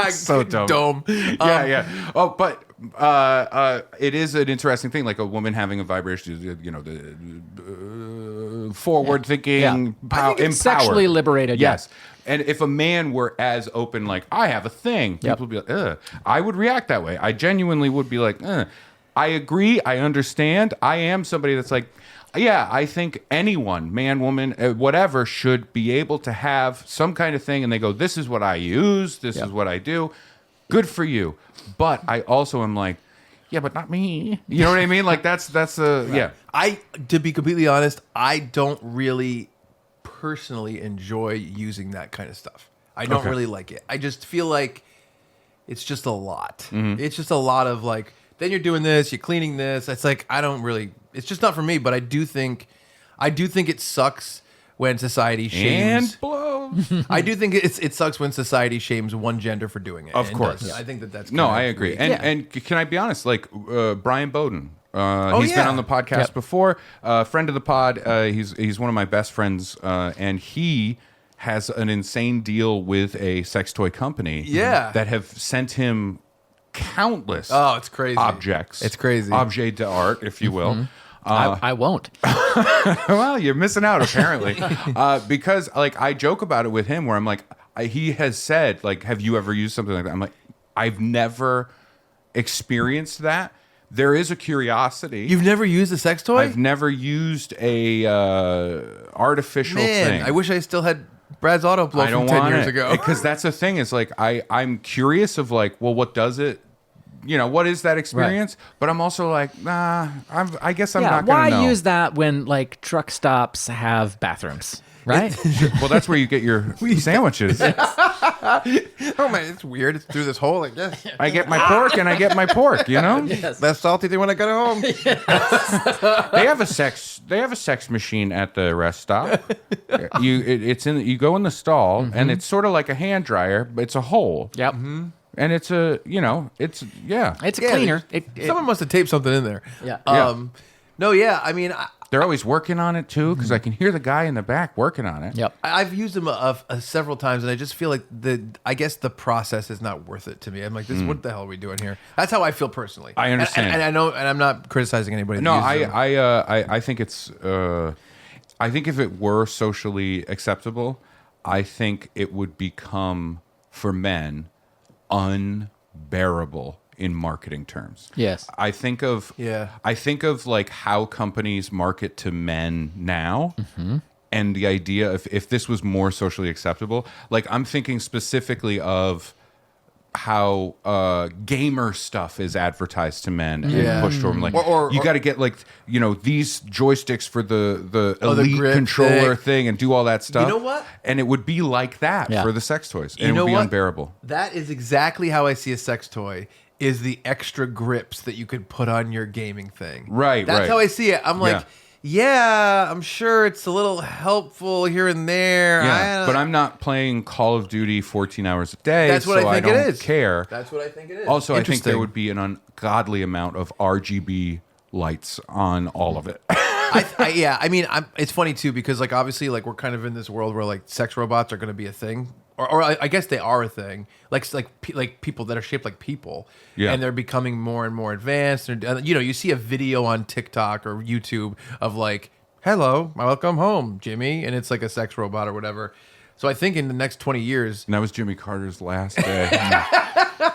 A: So dumb. Yeah. Oh, but it is an interesting thing, like a woman having a vibration. The forward thinking, empowered,
C: sexually liberated.
A: Yes. And if a man were as open, like, I have a thing, people would be like, ugh. I would react that way. I genuinely would be like, ugh. I agree. I understand. I am somebody that's like, yeah, I think anyone, man, woman, whatever, should be able to have some kind of thing. And they go, this is what I use. This is what I do. Good for you. But I also am like, yeah, but not me. You know what I mean? Like, that's yeah.
B: To be completely honest, I don't really personally enjoy using that kind of stuff. I don't really like it. I just feel like it's just a lot. It's just a lot of like, then you're doing this, you're cleaning this. It's like, it's just not for me, but I do think it sucks when society shames.
A: And blow.
B: I do think it sucks when society shames one gender for doing it.
A: Of course.
B: I think that's
A: no, I agree. And can I be honest? Like Brian Bowden, he's been on the podcast before. Friend of the pod. He's one of my best friends, and he has an insane deal with a sex toy company. that have sent him countless.
B: Oh, it's crazy.
A: Objects.
B: It's crazy.
A: Objet d'art, if you will.
C: I won't.
A: Well, you're missing out apparently, because like I joke about it with him, where I'm like, he has said like, have you ever used something like that? I'm like, I've never experienced that. There is a curiosity.
B: You've never used a sex toy?
A: I've never used a artificial thing.
B: I wish I still had Brad's auto blow from 10 years ago.
A: Because that's the thing is like I'm curious of like, well, what does it? What is that experience? Right. But I'm also like, nah. I guess I'm not going to know.
C: Why use that when like truck stops have bathrooms? Right?
A: Well, that's where you get your sandwiches.
B: Oh man, it's weird. It's through this hole, I guess.
A: I get my pork and I get my pork.
B: Less salty than when I got home.
A: They have a sex machine at the rest stop. You go in the stall and it's sort of like a hand dryer, but it's a hole.
C: Yep.
A: Mm-hmm. And it's it's
C: a cleaner.
B: Someone must have taped something in there.
C: Yeah.
B: No, yeah. I mean,
A: they're always working on it too, because I can hear the guy in the back working on it.
C: Yep.
B: I've used them several times, and I just feel like I guess the process is not worth it to me. I'm like, what the hell are we doing here? That's how I feel personally.
A: I understand,
B: and I know, and I'm not criticizing anybody.
A: No, I think it's. I think if it were socially acceptable, I think it would become for men unbearable in marketing terms.
C: Yes.
A: I think of like how companies market to men now, and the idea of if this was more socially acceptable, like I'm thinking specifically of how gamer stuff is advertised to men and pushed to them. Like you got to get like these joysticks for the elite
B: grip
A: controller thing and do all that stuff.
B: You know what?
A: And it would be like that for the sex toys. And it would be unbearable.
B: That is exactly how I see a sex toy. Is the extra grips that you could put on your gaming thing.
A: Right,
B: That's how I see it. I'm like, I'm sure it's a little helpful here and there.
A: Yeah, but I'm not playing Call of Duty 14 hours a day.
B: That's what I think it is.
A: Care.
B: That's what I think it is.
A: Also, I think there would be an ungodly amount of RGB lights on all of it.
B: I mean, it's funny too because like obviously like we're kind of in this world where like sex robots are going to be a thing, or I guess they are a thing. Like people that are shaped like people, and they're becoming more and more advanced. And you see a video on TikTok or YouTube of like, "Hello, welcome home, Jimmy," and it's like a sex robot or whatever. So I think in the next 20 years,
A: and that was Jimmy Carter's last day.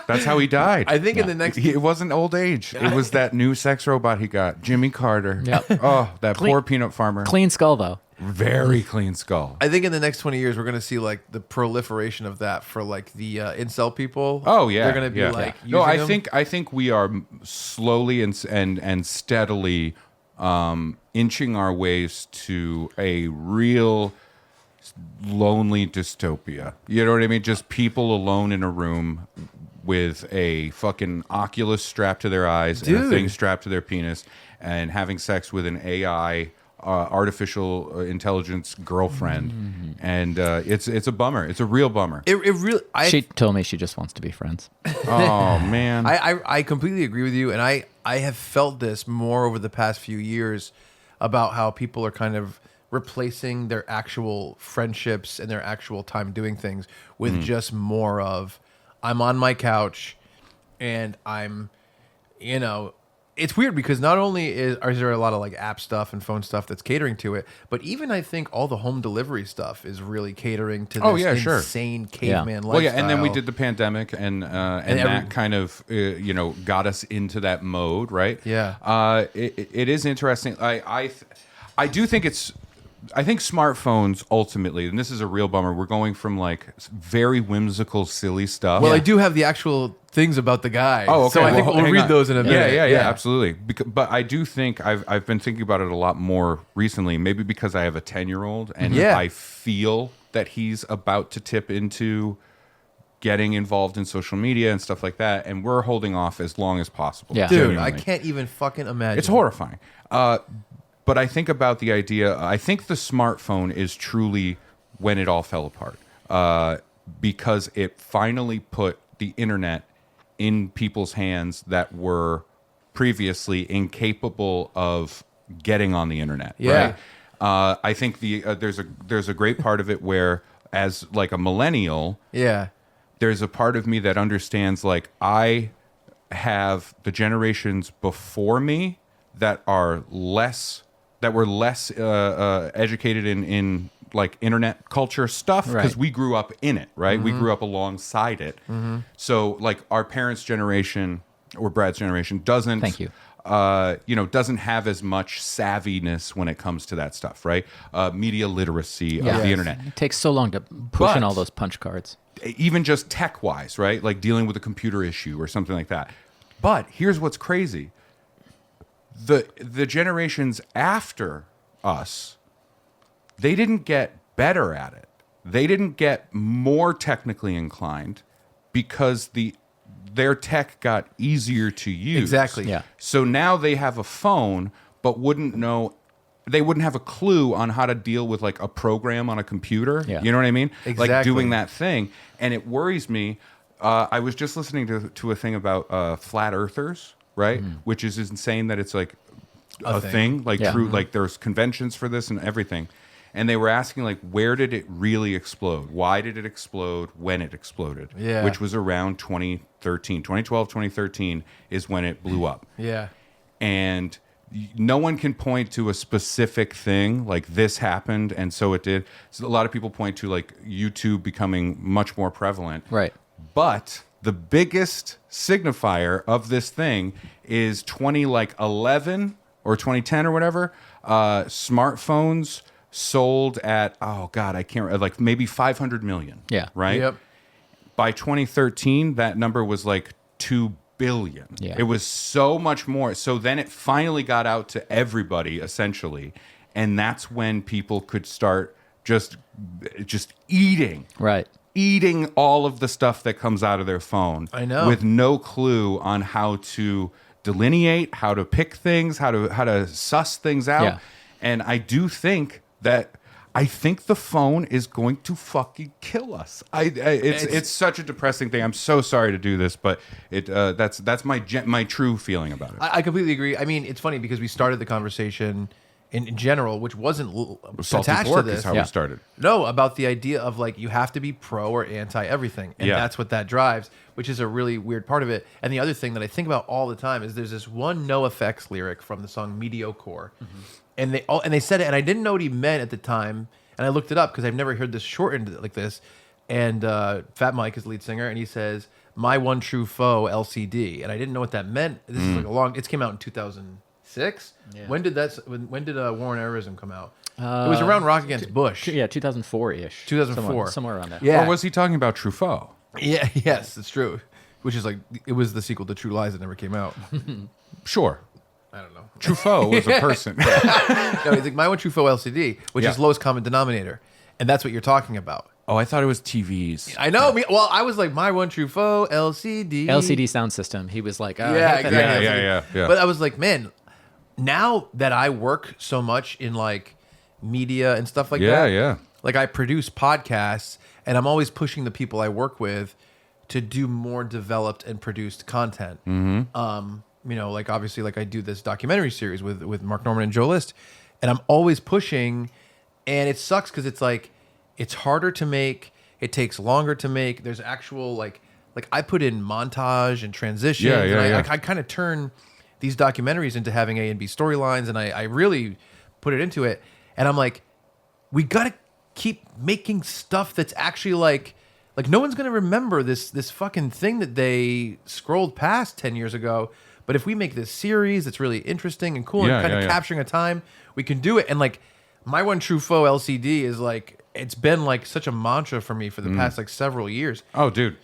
A: That's how he died.
B: I think in the next...
A: It wasn't old age. It was that new sex robot he got, Jimmy Carter.
C: Yep.
A: Oh, that poor peanut farmer.
C: Clean skull, though.
A: Very clean skull.
B: I think in the next 20 years, we're going to see like the proliferation of that for like the incel people.
A: Oh yeah,
B: they're going to be like.
A: No,
B: using them.
A: I think we are slowly and steadily inching our ways to a real lonely dystopia. You know what I mean? Just people alone in a room with a fucking Oculus strapped to their eyes and a thing strapped to their penis, and having sex with an AI. Artificial intelligence girlfriend, and it's a bummer. It's a real bummer.
B: It really.
C: She told me she just wants to be friends.
A: Oh man,
B: I completely agree with you, and I have felt this more over the past few years about how people are kind of replacing their actual friendships and their actual time doing things with just more of I'm on my couch and I'm, it's weird because not only is there a lot of like app stuff and phone stuff that's catering to it, but even I think all the home delivery stuff is really catering to this insane caveman lifestyle.
A: Well, yeah, and then we did the pandemic, and that kind of got us into that mode, right?
B: Yeah.
A: It is interesting. I do think I think smartphones ultimately, and this is a real bummer, we're going from like very whimsical, silly stuff.
B: Well, I do have the actual things about the guy.
A: Oh, okay.
B: So I think we'll read those in a minute.
A: Yeah, absolutely. But I do think I've been thinking about it a lot more recently, maybe because I have a 10-year-old and I feel that he's about to tip into getting involved in social media and stuff like that, and we're holding off as long as possible.
C: Yeah.
B: Dude,
A: genuinely.
B: I can't even fucking imagine.
A: It's horrifying. But I think about the idea, I think the smartphone is truly when it all fell apart, because it finally put the internet in people's hands that were previously incapable of getting on the internet.
B: Yeah.
A: Right? I think there's a great part of it where, as like a millennial, there's a part of me that understands, like, I have the generations before me that were less educated in like internet culture stuff, because we grew up in it, right? We grew up alongside it. So like our parents' generation or Brad's generation doesn't doesn't have as much savviness when it comes to that stuff, right? Media literacy of the internet.
C: It takes so long to push in all those punch cards.
A: Even just tech wise, right? Like dealing with a computer issue or something like that. But here's what's crazy. The generations after us, they didn't get better at it. They didn't get more technically inclined because their tech got easier to use.
B: Exactly.
C: Yeah.
A: So now they have a phone, but they wouldn't have a clue on how to deal with like a program on a computer.
C: Yeah.
A: You know what I mean?
B: Exactly.
A: Like doing that thing. And it worries me. I was just listening to a thing about flat earthers, right? Which is insane that it's like a thing. Like through like there's conventions for this and everything. And they were asking, like, where did it really explode? Why did it explode when it exploded?
B: Yeah.
A: Which was around 2013. 2012, 2013 is when it blew up.
B: Yeah.
A: And no one can point to a specific thing, like this happened and so it did. So a lot of people point to, like, YouTube becoming much more prevalent.
C: Right.
A: But the biggest signifier of this thing is 2011 or 2010 or whatever, smartphones sold at, oh God, I can't remember, like maybe 500 million.
C: Yeah.
A: Right?
B: Yep.
A: By 2013, that number was like 2 billion.
C: Yeah.
A: It was so much more. So then it finally got out to everybody, essentially. And that's when people could start just eating.
C: Right.
A: Eating all of the stuff that comes out of their phone.
B: I know.
A: With no clue on how to delineate, how to pick things, how to suss things out.
C: Yeah.
A: And I do think that the phone is going to fucking kill us. It's such a depressing thing. I'm so sorry to do this, but that's my true feeling about it.
B: I completely agree. I mean, it's funny because we started the conversation in general, which wasn't
A: Salty
B: attached
A: pork
B: to this.
A: is how we started.
B: No, about the idea of like you have to be pro or anti everything, and that's what that drives, which is a really weird part of it. And the other thing that I think about all the time is there's this one NoFX lyric from the song Mediocre, and they said it, and I didn't know what he meant at the time, and I looked it up because I've never heard this shortened like this. And Fat Mike is the lead singer, and he says, "My one true foe, LCD," and I didn't know what that meant. This is like it came out in 2006 2006.
C: Yeah.
B: When did Warren Arism come out? It was around Rock Against Bush.
C: Yeah, 2004-ish.
B: 2004.
C: Somewhere around there.
B: Yeah.
A: Or was he talking about Truffaut?
B: Yeah. Yes, it's true. Which is like it was the sequel to True Lies that never came out.
A: Sure.
B: I don't know.
A: Truffaut was a person.
B: No, he's like My One Truffaut LCD, which
A: Yeah.
B: is lowest common denominator, and that's what you're talking about.
A: Oh, I thought it was TVs.
B: I know. Well, I was like My One Truffaut LCD.
C: LCD sound system. He was like,
B: Yeah,
C: I hate that
B: exactly.
C: name.
A: Yeah.
B: But I was like, man, now that I work so much in like media and stuff like that,
A: Yeah.
B: like I produce podcasts, and I'm always pushing the people I work with to do more developed and produced content. You know, like obviously, like I do this documentary series with Mark Norman and Joe List, and I'm always pushing, and it sucks because it's like it's harder to make, it takes longer to make. There's actual like I put in montage and transitions, and I kind of turn these documentaries into having A and B storylines, and I really put it into it, and I'm like, we gotta keep making stuff that's actually like no one's gonna remember this fucking thing that they scrolled past 10 years ago. But if we make this series that's really interesting and cool and kind of capturing a time, we can do it. And like My One Truffaut LCD is like, it's been like such a mantra for me for the past like several years.
A: Oh, dude.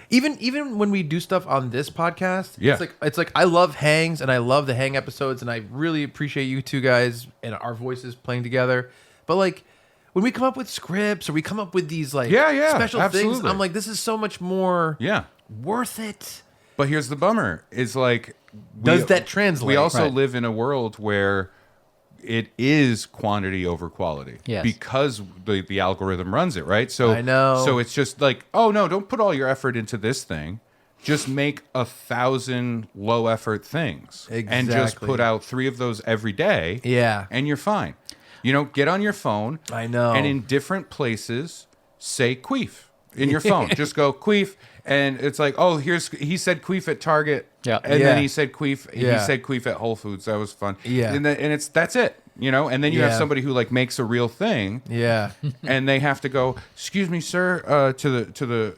B: Even when we do stuff on this podcast,
A: Yeah.
B: it's like I love hangs and I love the hang episodes, and I really appreciate you two guys and our voices playing together. But like when we come up with scripts or we come up with these like special things,
A: absolutely.
B: I'm like, this is so much more
A: Yeah.
B: worth it.
A: But here's the bummer: is like,
B: Does that translate?
A: We also
C: Right.
A: live in a world where it is quantity over quality,
C: Yes.
A: because the algorithm runs it, right? So
B: I know.
A: So it's just like, oh no, don't put all your effort into this thing. Just make 1,000 low effort things, and just
B: Exactly.
A: put out 3 of those every day.
B: Yeah.
A: and you're fine. You know, get on your phone.
B: I know.
A: And in different places, say queef in your phone. Just go queef. And it's like, oh, he said queef at Target.
C: Yeah.
A: And
B: Yeah.
A: then he said queef.
B: Yeah.
A: He said queef at Whole Foods. That was fun.
B: Yeah.
A: And that's it. You know. And then you have
B: Yeah.
A: somebody who like makes a real thing,
B: Yeah.
A: and they have to go, excuse me, sir, to the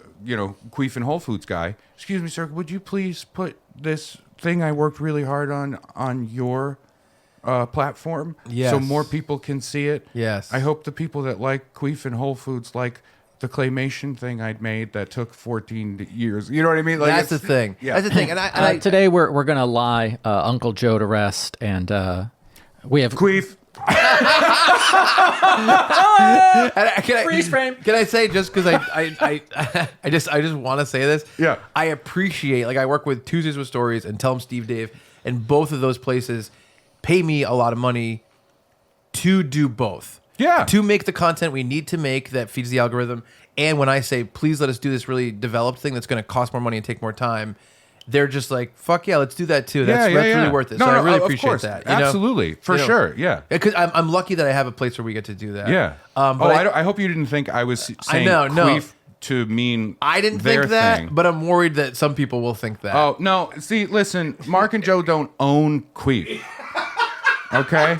A: queef and Whole Foods guy. Excuse me, sir, would you please put this thing I worked really hard on your platform,
B: Yes.
A: so more people can see it.
B: Yes.
A: I hope the people that like queef and Whole Foods like the claymation thing I'd made that took 14 years. You know what I mean? Like,
B: That's the thing.
A: Yeah.
B: That's the thing. And I
C: Today we're gonna lie Uncle Joe to rest, and we have
A: Queef.
C: Freeze frame.
B: Can I say, just because I just want to say this?
A: Yeah.
B: I appreciate, like, I work with Tuesdays with Stories and Tell 'em Steve Dave, and both of those places pay me a lot of money to do both.
A: Yeah.
B: To make the content we need to make that feeds the algorithm. And when I say, please let us do this really developed thing that's going to cost more money and take more time, they're just like, fuck yeah, let's do that too. That's really worth it. So I really
A: of
B: appreciate
A: course.
B: that. You know?
A: Absolutely. For
B: You know?
A: sure. Yeah.
B: Because I'm lucky that I have a place where we get to do that.
A: Yeah.
B: But
A: I hope you didn't think I was saying
B: know, no.
A: queef to mean
B: I didn't
A: their
B: think that,
A: thing.
B: but I'm worried that some people will think that.
A: Oh, no. See, listen, Mark and Joe don't own queef. Okay?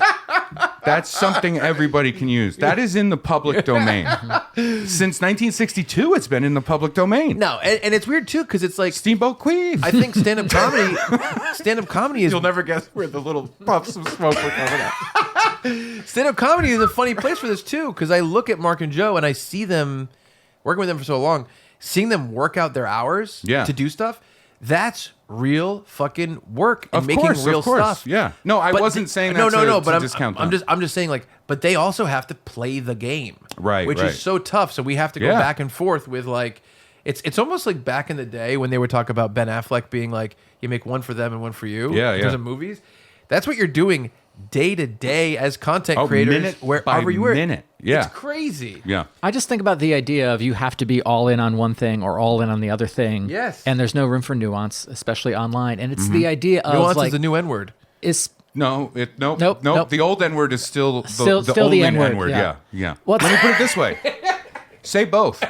A: That's something everybody can use. That is in the public domain. Since 1962, it's been in the public domain.
B: No, and it's weird too because it's like
A: Steamboat Queef.
B: I think stand-up comedy is
A: You'll never guess where the little puffs of smoke were coming out.
B: stand-up comedy is a funny place for this too because I look at Mark and Joe and I see them working with them for so long, seeing them work out their hours to do stuff. That's real fucking work and making real stuff.
A: Yeah. No, I wasn't saying that
B: no,
A: to
B: but
A: discount
B: I'm
A: them.
B: just saying, like, but they also have to play the game,
A: Right,
B: Which
A: right.
B: is so tough. So we have to go back and forth with like, it's almost like back in the day when they would talk about Ben Affleck being like, you make one for them and one for you.
A: Yeah,
B: in terms
A: yeah.
B: of movies. That's what you're doing day to day as content
A: Oh,
B: creators,
A: minute
B: wherever
A: by
B: you were.
A: minute. Yeah.
B: It's crazy.
A: Yeah.
C: I just think about the idea of you have to be all in on one thing or all in on the other thing.
B: Yes.
C: And there's no room for nuance, especially online. And it's the idea of
B: Nuance
C: like
B: is the new N-word.
C: is
A: No, nope.
C: Nope.
A: The old N word is still the
C: Still the
A: only
C: N-word,
A: N-word.
C: yeah.
A: Yeah.
C: What's-
A: Let me put it this way. Say both.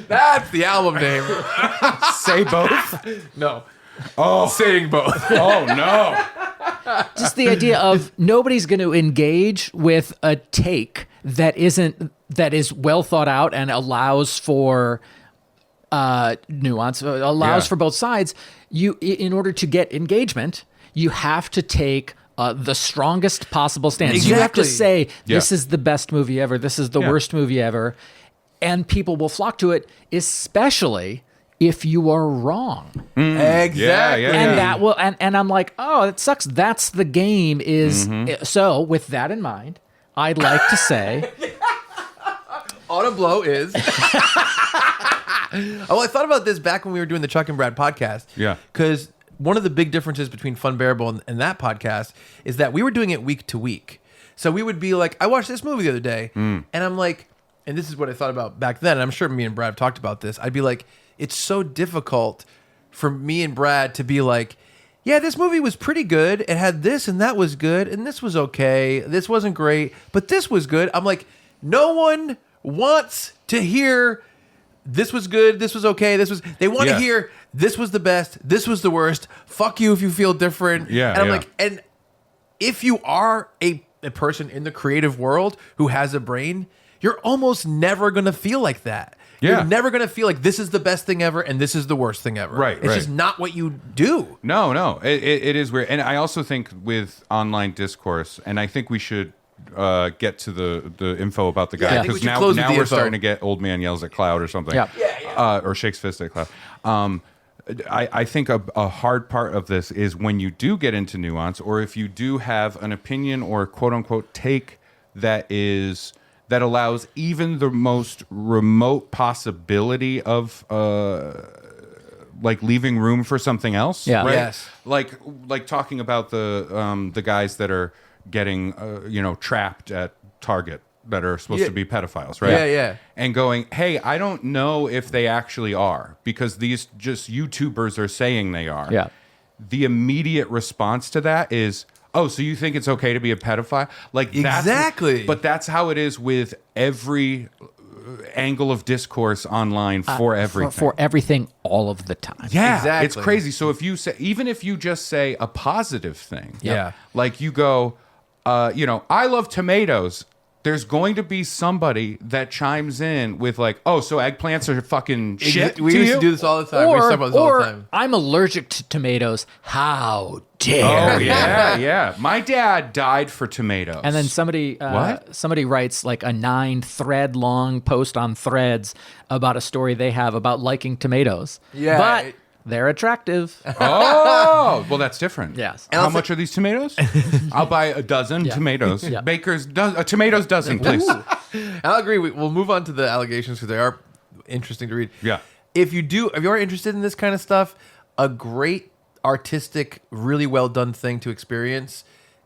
B: That's the album name.
A: Say both.
B: No.
A: Oh.
B: Saying both.
A: Oh no.
C: just the idea of nobody's going to engage with a take that is well thought out and allows for nuance, allows
A: Yeah.
C: for both sides. In order to get engagement, you have to take the strongest possible stance. You have to
B: Exactly.
C: say, this is the best movie ever. This is the worst movie ever. And people will flock to it, especially if you are wrong.
B: Exactly.
A: Yeah.
C: And that will, and I'm like, oh, it sucks. That's the game is. So with that in mind, I'd like to say,
B: Auto blow is. Oh, I thought about this back when we were doing the Chuck and Brad podcast.
A: Yeah.
B: Because one of the big differences between Funbearable and that podcast is that we were doing it week to week. So we would be like, I watched this movie the other day, and I'm like, and this is what I thought about back then, and I'm sure me and Brad have talked about this. I'd be like, it's so difficult for me and Brad to be like, yeah, this movie was pretty good. It had this and that was good, and this was okay. This wasn't great, but this was good. I'm like, no one wants to hear this was good, this was okay, they want to hear this was the best, this was the worst. Fuck you if you feel different.
A: Yeah.
B: And I'm like, and if you are a person in the creative world who has a brain, you're almost never going to feel like that.
A: Yeah.
B: You're never going to feel like this is the best thing ever and this is the worst thing ever.
A: Right,
B: It's
A: right.
B: just not what you do.
A: No, it is weird, and I also think with online discourse, and I think we should get to the info about the
B: Yeah, I
A: guy
B: think we
A: because
B: should
A: now
B: close with the
A: we're
B: info.
A: starting to get old man yells at cloud or something,
C: Yeah.
A: or shakes fist at cloud. I think a hard part of this is when you do get into nuance, or if you do have an opinion or quote unquote take that allows even the most remote possibility of like leaving room for something else.
C: Yeah.
A: Right?
B: Yes.
A: Like talking about the guys that are getting trapped at Target that are supposed to be pedophiles, right?
B: Yeah.
A: And going, hey, I don't know if they actually are because these just YouTubers are saying they are.
C: Yeah.
A: The immediate response to that is, oh, so you think it's okay to be a pedophile? Like
B: Exactly.
A: But that's how it is with every angle of discourse online for everything.
C: For everything all of the time.
A: Yeah,
B: Exactly.
A: it's crazy. So if you say, even if you just say a positive thing,
B: Yeah.
A: like you go, I love tomatoes. There's going to be somebody that chimes in with like, oh, so eggplants are fucking shit.
B: We
A: to
B: used
A: you?
B: to do this all the time. We used to talk about this all the time.
C: I'm allergic to tomatoes. How dare
A: Oh
C: you?
A: yeah. My dad died for tomatoes.
C: And then somebody writes like a 9-thread long post on Threads about a story they have about liking tomatoes.
B: Yeah.
C: But they're attractive.
A: oh, well, that's different.
C: Yes.
A: How much are these tomatoes? I'll buy a dozen tomatoes.
C: Yeah.
A: Baker's a tomatoes dozen, please.
B: I'll agree. We'll move on to the allegations because they are interesting to read.
A: Yeah.
B: If you are interested in this kind of stuff, a great artistic, really well done thing to experience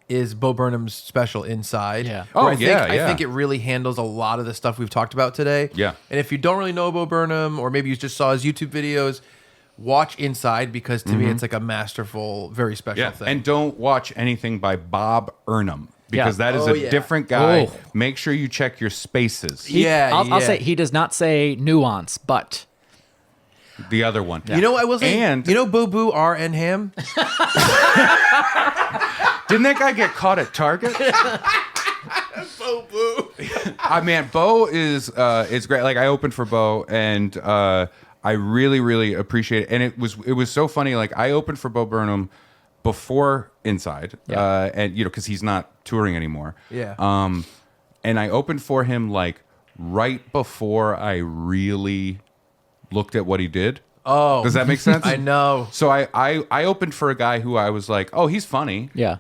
B: is Bo Burnham's special Inside.
C: Yeah.
B: Where
A: Oh,
B: I think,
A: yeah.
B: I think it really handles a lot of the stuff we've talked about today.
A: Yeah.
B: And if you don't really know Bo Burnham, or maybe you just saw his YouTube videos, watch Inside because to me it's like a masterful, very special
A: Yeah,
B: thing.
A: and don't watch anything by Bob Earnham because
C: Yeah.
A: that is
B: Oh,
A: a
B: yeah.
A: different guy.
C: Oh.
A: Make sure you check your spaces.
C: I'll say he does not say nuance, but
A: The other one.
B: You know what I will say?
A: And-
B: you know Boo Boo R.N. Ham?
A: Didn't that guy get caught at Target?
B: Boo Boo.
A: Man, Bo is great. Like I opened for Bo and I really, really appreciate it. And it was so funny. Like I opened for Bo Burnham before Inside,
C: Yeah.
A: and because he's not touring anymore.
B: Yeah.
A: And I opened for him like right before I really looked at what he did.
B: Oh.
A: Does that make sense?
B: I know.
A: So I opened for a guy who I was like, oh, he's funny.
C: Yeah.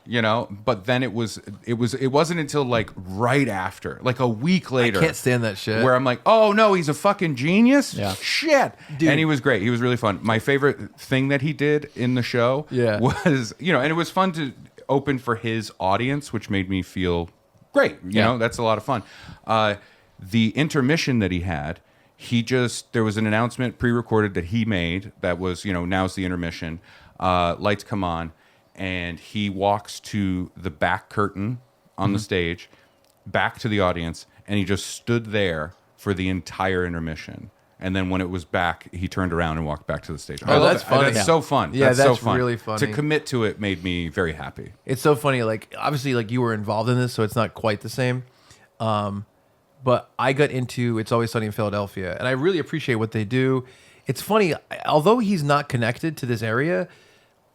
A: But then it wasn't until like right after, like a week later.
B: Can't stand that shit.
A: Where I'm like, oh no, he's a fucking genius.
C: Yeah.
A: Shit.
B: Dude.
A: And he was great. He was really fun. My favorite thing that he did in the show
B: Yeah.
A: was, and it was fun to open for his audience, which made me feel great. You
C: Yeah.
A: know, that's a lot of fun. The intermission that he had, there was an announcement pre-recorded that he made that was, now's the intermission. Lights come on, and he walks to the back curtain on the stage, back to the audience, and he just stood there for the entire intermission. And then when it was back, he turned around and walked back to the stage. I love
B: that's
A: it.
B: funny.
A: That's so fun.
B: Yeah,
A: so
B: that's
A: fun.
B: really funny.
A: To commit to it made me very happy.
B: It's so funny. Like, obviously, like you were involved in this, so it's not quite the same. But I got into It's Always Sunny in Philadelphia, and I really appreciate what they do. It's funny, although he's not connected to this area,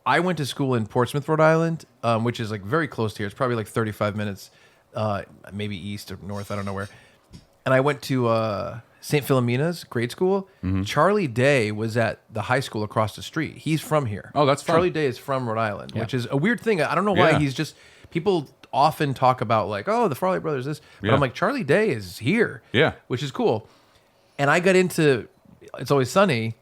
B: I went to school in Portsmouth, Rhode Island, which is like very close to here. It's probably like 35 minutes, maybe east or north. I don't know where. And I went to St. Philomena's grade school. Charlie Day was at the high school across the street. He's from here.
A: Oh, that's fun.
B: Charlie Day is from Rhode Island, which is a weird thing. I don't know why.
A: Yeah.
B: He's just, people often talk about like, oh, the Farley brothers, this. But
A: Yeah.
B: I'm like, Charlie Day is here.
A: Yeah.
B: Which is cool. And I got into It's Always Sunny.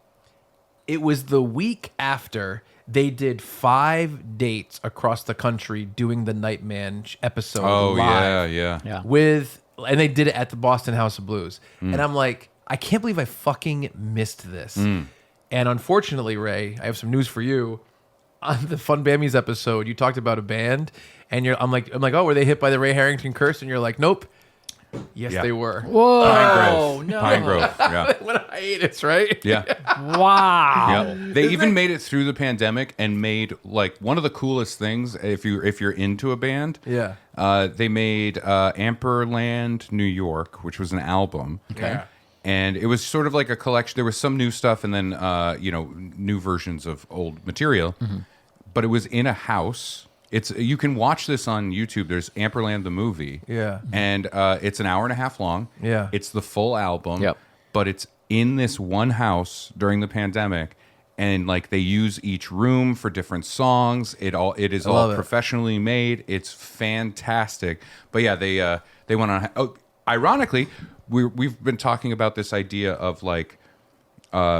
B: It was the week after they did 5 dates across the country doing the Nightman episode live.
A: Yeah.
B: And they did it at the Boston House of Blues. And I'm like, I can't believe I fucking missed this. And unfortunately, Ray, I have some news for you. On the Funbearable episode, you talked about a band, and I'm like, oh, were they hit by the Ray Harrington curse? And you're like, nope. Yes,
A: Yeah.
B: they were.
C: Whoa!
A: Pine Grove.
C: No.
A: Pine Grove. Yeah.
B: What a hiatus, right?
A: Yeah.
C: Wow.
A: Yeah. They even made it through the pandemic and made like one of the coolest things if you're into a band.
B: Yeah.
A: They made Amperland New York, which was an album.
C: Okay.
B: Yeah.
A: And it was sort of like a collection. There was some new stuff and then new versions of old material. But it was in a house. You can watch this on YouTube. There's Amperland the movie.
B: Yeah.
A: And it's an hour and a half long.
B: Yeah.
A: It's the full album.
C: Yep.
A: But it's in this one house during the pandemic, and like they use each room for different songs. It is all
B: love it.
A: professionally made. It's fantastic. But yeah, they went on. Oh, ironically, we've been talking about this idea of like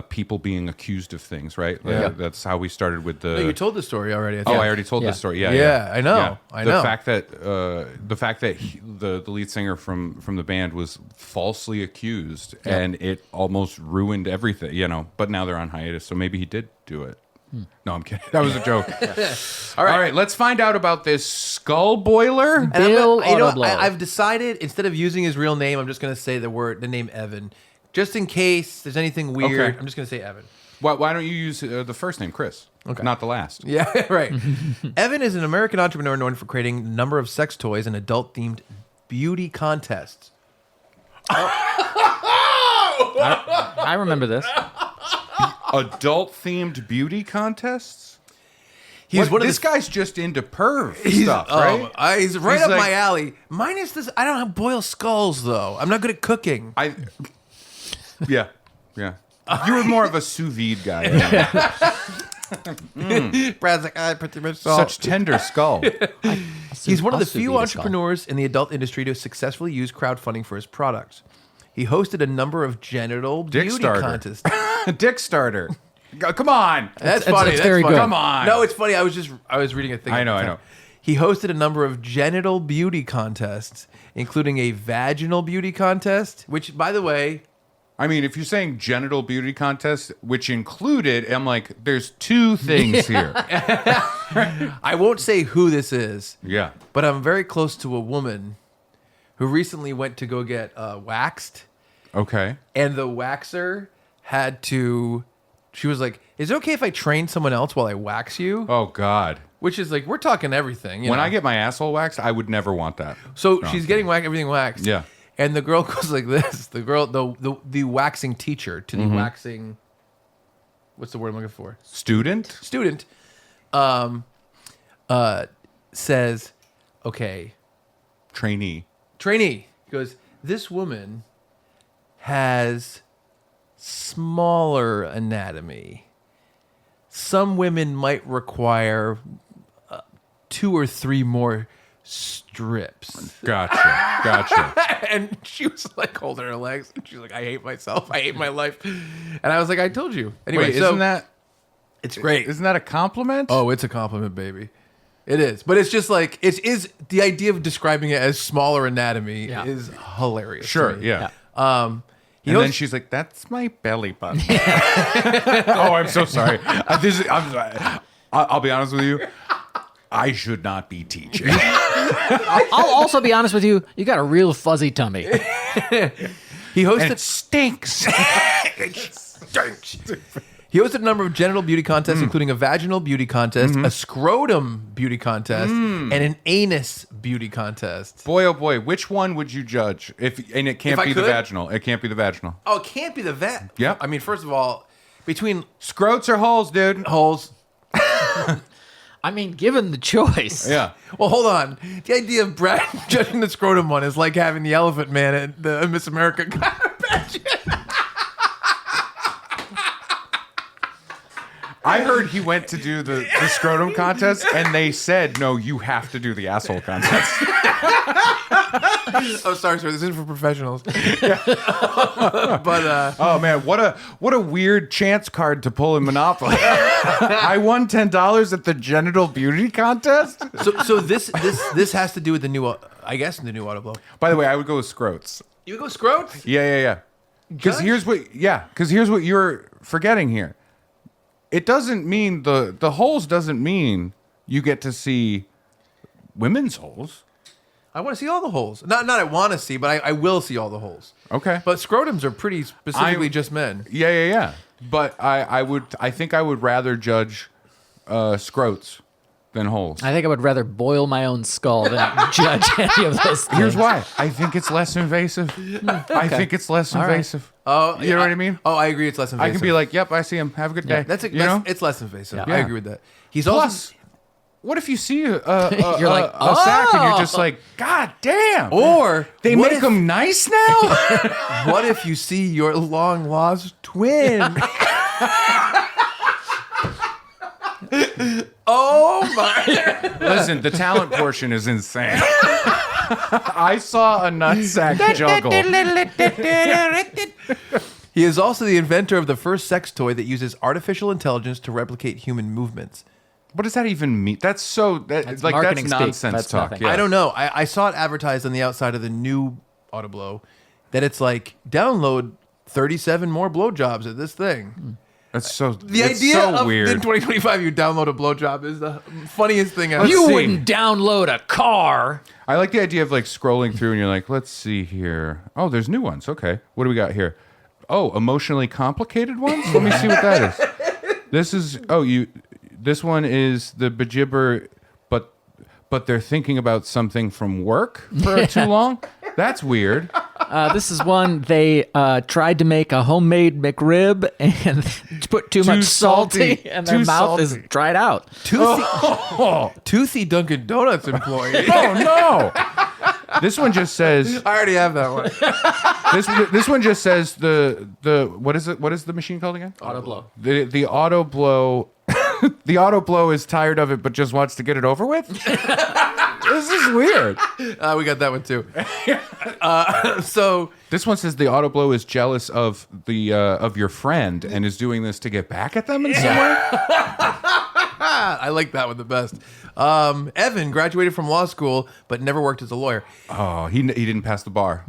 A: people being accused of things, right? Like,
B: Yeah.
A: that's how we started with the.
B: No, you told the story already. I
A: Oh,
B: think.
A: I already told
C: Yeah.
A: this story. Yeah,
B: Yeah, I know.
A: Yeah.
B: I
A: the
B: know.
A: fact that the lead singer from the band was falsely accused, and it almost ruined everything. But now they're on hiatus, so maybe he did do it. No, I'm kidding. That was a joke. All right, let's find out about this skull boiler.
B: And
C: Bill
B: you know,
C: Autoblow.
B: I've decided instead of using his real name, I'm just going to say the name Evan, just in case there's anything weird.
A: Okay.
B: I'm just going to say Evan.
A: Why don't you use the first name, Chris?
B: Okay.
A: Not the last.
B: Yeah, right. Evan is an American entrepreneur known for creating a number of sex toys and adult-themed beauty contests.
C: I remember this.
A: Adult-themed beauty contests.
B: He's one of
A: this
B: the
A: guy's just into perv
B: He's,
A: stuff, right?
B: He's right
A: He's
B: up
A: like-
B: my alley. Minus this, I don't boil skulls though. I'm not good at cooking.
A: Yeah. You were more of a sous vide guy.
B: Brad's like, I put too much salt.
A: Such tender skull.
B: He's one of the
C: I'll sous
B: few
C: vide a skull.
B: entrepreneurs in the adult industry to successfully use crowdfunding for his products. He hosted a number of genital beauty
A: Starter.
B: contests.
A: Dick starter. Come on.
B: That's
C: It's-
B: funny.
C: it's
B: That's
C: very
B: funny.
C: good.
A: Come on.
B: No, it's funny. I was reading a thing.
A: I
B: at the
A: know, I
B: time.
A: know.
B: He hosted a number of genital beauty contests, including a vaginal beauty contest, which, by the way,
A: I mean, if you're saying genital beauty contest, which included, I'm like, there's two things here.
B: I won't say who this is,
A: Yeah.
B: but I'm very close to a woman who recently went to go get waxed,
A: Okay.
B: and the waxer had to. She was like, "Is it okay if I train someone else while I wax you?"
A: Oh, God.
B: Which is like, we're talking everything. You
A: When
B: know?
A: I get my asshole waxed, I would never want that.
B: So
A: No,
B: she's
A: I'm
B: getting everything waxed.
A: Yeah.
B: And the girl goes like this. The girl, the waxing teacher to the
A: Mm-hmm.
B: waxing, what's the word I'm looking for?
A: Student?
B: Student, says, okay,
A: Trainee.
B: trainee goes, this woman has smaller anatomy. Some women might require 2 or 3 more strips.
A: Gotcha.
B: And she was like holding her legs. And she's like, I hate myself. I hate my life. And I was like, I told you. Anyway,
A: Wait,
B: so
A: isn't that
B: it's great.
A: isn't that a compliment?
B: Oh, it's a compliment, baby. It is. But it's just like, it is the idea of describing it as smaller anatomy
C: Yeah.
B: is hilarious. to
A: sure.
B: me.
A: Yeah.
B: He
A: And then
B: goes-
A: she's like, "That's my belly button." Oh, I'm so sorry. I'm sorry. I'll be honest with you. I should not be teaching.
C: I'll also be honest with you. You got a real fuzzy tummy.
B: he hosted
A: And it stinks.
B: He hosted a number of genital beauty contests, including a vaginal beauty contest,
A: Mm-hmm.
B: a scrotum beauty contest, and an anus beauty contest.
A: Boy, oh boy, which one would you judge? And it can't
B: If I
A: be the
B: could?
A: vaginal. It can't be the vaginal.
B: Oh, it can't be the vet.
A: Yep.
B: I mean, first of all, between
A: Scrotes or holes, dude?
B: holes.
C: I mean, given the choice.
A: Yeah.
B: Well, hold on. The idea of Brad judging the scrotum one is like having the Elephant Man at the Miss America pageant.
A: I heard he went to do the scrotum contest, and they said, no, you have to do the asshole contest.
B: Oh, sorry. This isn't for professionals. But
A: Oh, man, what a weird chance card to pull in Monopoly. I won $10 at the genital beauty contest?
B: so this has to do with the new, I guess, the new Autoblow.
A: By the way, I would go with Scrotes.
B: You would go scrote?
A: Yeah. Because here's what you're forgetting here. It doesn't mean the holes doesn't mean you get to see women's holes.
B: I want to see all the holes. Not I want to see, but I will see all the holes.
A: Okay.
B: But scrotums are pretty specifically just men.
A: Yeah. But I think I would rather judge scrotes than holes.
C: I think I would rather boil my own skull than judge any of those things.
A: Here's why. I think it's less invasive. I think it's less invasive.
B: Oh,
A: You know what I mean?
B: Oh, I agree. It's less invasive.
A: I can be like, yep, I see him. Have a good day.
B: It's less invasive.
C: Yeah.
B: I agree with that. He's
A: Plus,
B: also
A: what if you see a
C: You're like,
A: a sack and you're just like, God damn.
B: or
A: They
B: what
A: make
B: if-
A: them nice now?
B: What if you see your long lost twin? Oh my!
A: Listen, the talent portion is insane. I saw a nutsack juggle.
B: He is also the inventor of the first sex toy that uses artificial intelligence to replicate human movements.
A: What does that even mean? That's
C: That's marketing speak.
A: nonsense
C: That's
A: talk.
C: nothing.
A: Yeah.
B: I don't know. I saw it advertised on the outside of the new Autoblow that it's like download 37 more blowjobs at this thing.
A: That's so.
B: The
A: it's
B: idea
A: so
B: of
A: weird.
B: in 2025 you download a blowjob is the funniest thing ever.
C: You
A: see.
C: wouldn't download a car.
A: I like the idea of like scrolling through and you're like, let's see here. Oh, there's new ones. Okay, what do we got here? Oh, emotionally complicated ones. Let me see what that is. This is This one is the bejibber, but they're thinking about something from work for too long. That's weird.
C: This is one they tried to make a homemade McRib and put too much
A: salty.
C: salty, and their
A: Too
C: mouth is
A: salty.
C: Dried out.
B: Toothy Dunkin' Donuts employee.
A: Oh no! This one just says.
B: I already have that one.
A: This one just says the what is it? What is the machine called again?
C: Auto blow.
A: The auto blow. The auto blow is tired of it, but just wants to get it over with. This is weird.
B: We got that one too. So
A: This one says the auto blow is jealous of the of your friend and is doing this to get back at them in some way.
B: I like that one the best. Evan graduated from law school but never worked as a lawyer.
A: Oh, he didn't pass the bar.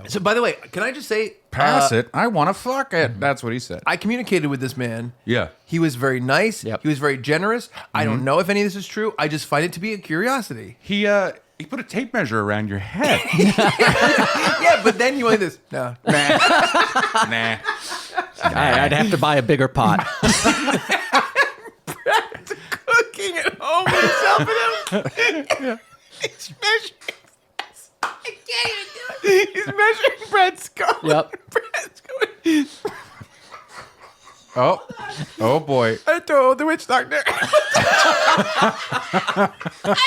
B: So, by the way, can I just say,
A: Pass it. I want to fuck it. That's what he said.
B: I communicated with this man.
A: Yeah.
B: He was very nice.
C: Yep.
B: He was very generous. I don't know if any of this is true. I just find it to be a curiosity.
A: He put a tape measure around your head.
B: Yeah, but then you went this. No.
A: Nah.
C: I'd have to buy a bigger pot.
B: Cooking at home with himself and him. He's measuring. I can't even do it. He's measuring Brett's skull.
C: Yep.
B: Brett's going.
A: Oh boy.
B: I told the witch doctor. I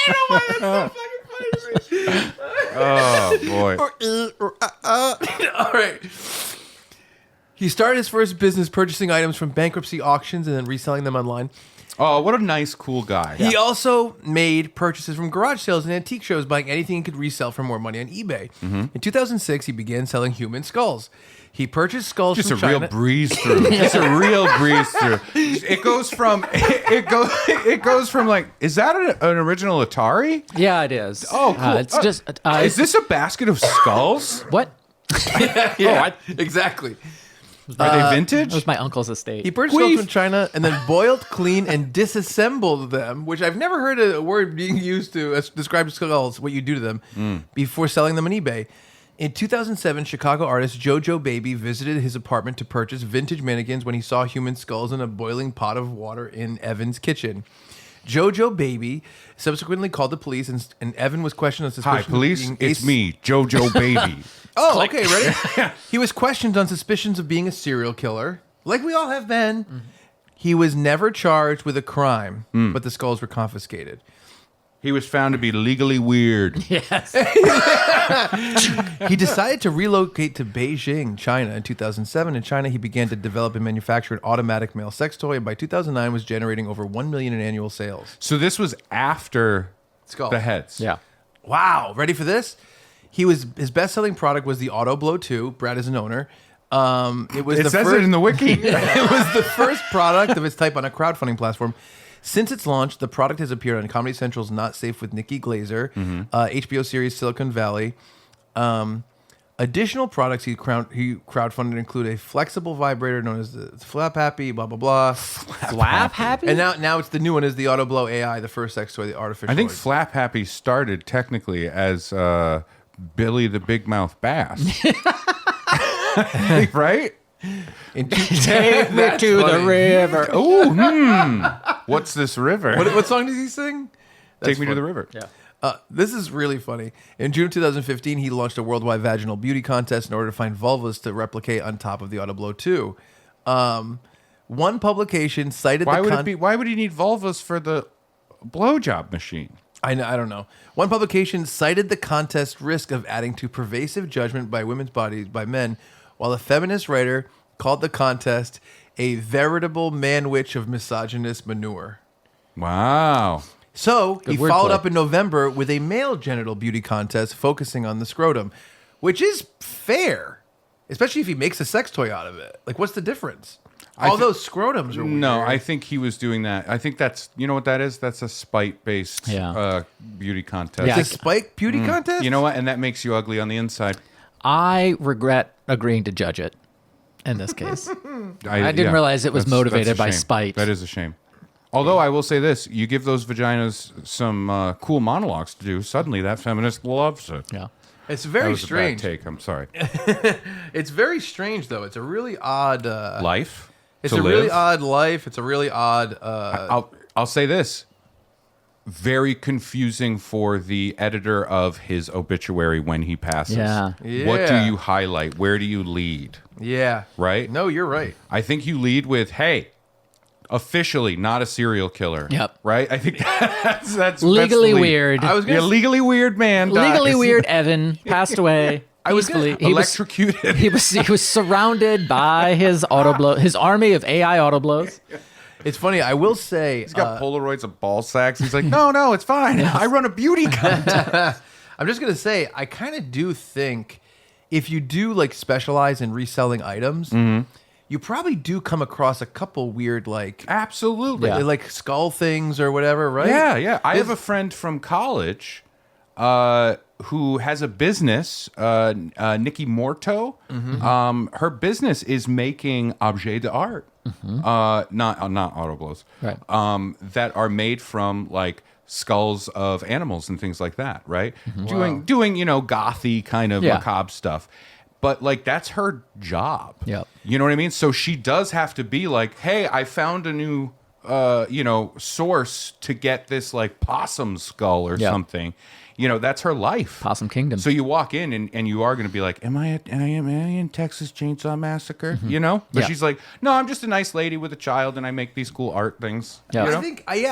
B: don't know why that's so fucking funny to me.
A: Oh boy.
B: All right. He started his first business purchasing items from bankruptcy auctions and then reselling them online.
A: Oh, what a nice, cool guy.
B: He also made purchases from garage sales and antique shows, buying anything he could resell for more money on eBay. In 2006, he began selling human skulls. He purchased skulls
A: Just
B: from
A: a
B: China.
A: real breeze through. Just a real breeze through. It goes from like, is that an original Atari?
C: Yeah, it is.
A: Oh, cool.
C: It's just.
A: Is this a basket of skulls?
C: what?
B: Yeah, exactly.
A: Are they vintage?
C: That was my uncle's estate.
B: He purchased skulls from China and then boiled, cleaned, and disassembled them, which I've never heard a word being used to describe skulls, what you do to them, before selling them on eBay. In 2007, Chicago artist Jojo Baby visited his apartment to purchase vintage mannequins when he saw human skulls in a boiling pot of water in Evan's kitchen. Jojo Baby subsequently called the police, and Evan was questioned on suspicion
A: Hi,
B: of
A: police.
B: being
A: It's me, Jojo Baby.
B: Oh, okay, ready? He was questioned on suspicions of being a serial killer. like we all have been. He was never charged with a crime, but the skulls were confiscated.
A: He was found to be legally weird.
C: Yes.
B: He decided to relocate to Beijing, China in 2007. In China, he began to develop and manufacture an automatic male sex toy, and by 2009 was generating over $1 million in annual sales.
A: So this was after
B: Skull.
A: the heads.
C: Yeah.
B: Wow. Ready for this? His best-selling product was the Auto Blow 2. Brad is an owner.
A: It says it in the wiki.
B: It was the first product of its type on a crowdfunding platform. Since its launch, the product has appeared on Comedy Central's Not Safe with Nikki Glazer, HBO series Silicon Valley. Additional products he crowdfunded include a flexible vibrator known as the Flap Happy, blah, blah, blah.
C: Flap Happy?
B: And now it's the new one is the Auto Blow AI, the first sex toy, the artificial.
A: I think
B: organ.
A: Flap Happy started technically as Billy the Big Mouth Bass. Right?
C: Take me to the river.
A: Oh, what's this river?
B: What song does he sing?
A: Take me to the river.
C: Yeah.
B: This is really funny. In June 2015, he launched a worldwide vaginal beauty contest in order to find vulvas to replicate on top of the Auto Blow 2. One publication cited
A: Why would he need vulvas for the blowjob machine?
B: I don't know. One publication cited the contest risk of adding to pervasive judgment by women's bodies by men, while a feminist writer called the contest a veritable man-witch of misogynist manure.
A: Wow.
B: So he
C: wordplay.
B: followed up in November with a male genital beauty contest focusing on the scrotum, which is fair, especially if he makes a sex toy out of it. Like, what's the difference? All those scrotums are weird.
A: No, I think he was doing that. I think that's, you know what that is? That's a spite-based beauty contest.
C: Yeah.
B: It's a spike beauty contest?
A: You know what? And that makes you ugly on the inside.
C: I regret agreeing to judge it in this case. I didn't realize it was
A: That's
C: motivated
A: a
C: by
A: shame.
C: spite.
A: That is a shame. Although I will say this, you give those vaginas some cool monologues to do, suddenly that feminist loves it.
C: Yeah.
B: It's
A: That
B: very
A: was
B: strange.
A: a bad take. I'm sorry.
B: It's very strange, though. It's a really odd...
A: Life.
B: It's
A: to
B: a really
A: live.
B: odd life. It's a really odd...
A: I'll say this. Very confusing for the editor of his obituary when he passes.
C: Yeah.
A: What do
B: Yeah.
A: you highlight? Where do you lead?
B: yeah.
A: Right?
B: No, you're right.
A: I think you lead with, hey, officially not a serial killer.
C: Yep.
A: Right? I think that's
C: Legally
A: the lead.
C: weird.
B: I was gonna
A: Yeah, legally weird man
C: Legally
A: dies.
C: weird Evan passed away.
B: I was
C: peacefully.
B: gonna-
A: Electrocuted.
C: He was surrounded by his his army of AI auto blows.
B: It's funny. I will say...
A: He's got Polaroids of ball sacks. He's like, no, it's fine. I run a beauty contest.
B: I'm just going to say, I kind of do think if you do like specialize in reselling items, you probably do come across a couple weird like...
A: Absolutely.
C: Yeah.
B: Like skull things or whatever, right?
A: Yeah. I have a friend from college who has a business, Nikki Morto. Her business is making objets d'art, not auto blows,
C: Right.
A: that are made from like skulls of animals and things like that, right? Doing gothy kind of
C: Yeah.
A: macabre stuff. But like that's her job.
C: Yep.
A: You know what I mean? So she does have to be like, hey, I found a new source to get this like possum skull or
C: Yep.
A: something. That's her life.
C: Possum Kingdom.
A: So you walk in and you are going to be like, am I in Texas Chainsaw Massacre? But
C: Yeah.
A: she's like, no, I'm just a nice lady with a child and I make these cool art things.
C: Yeah.
B: I think, and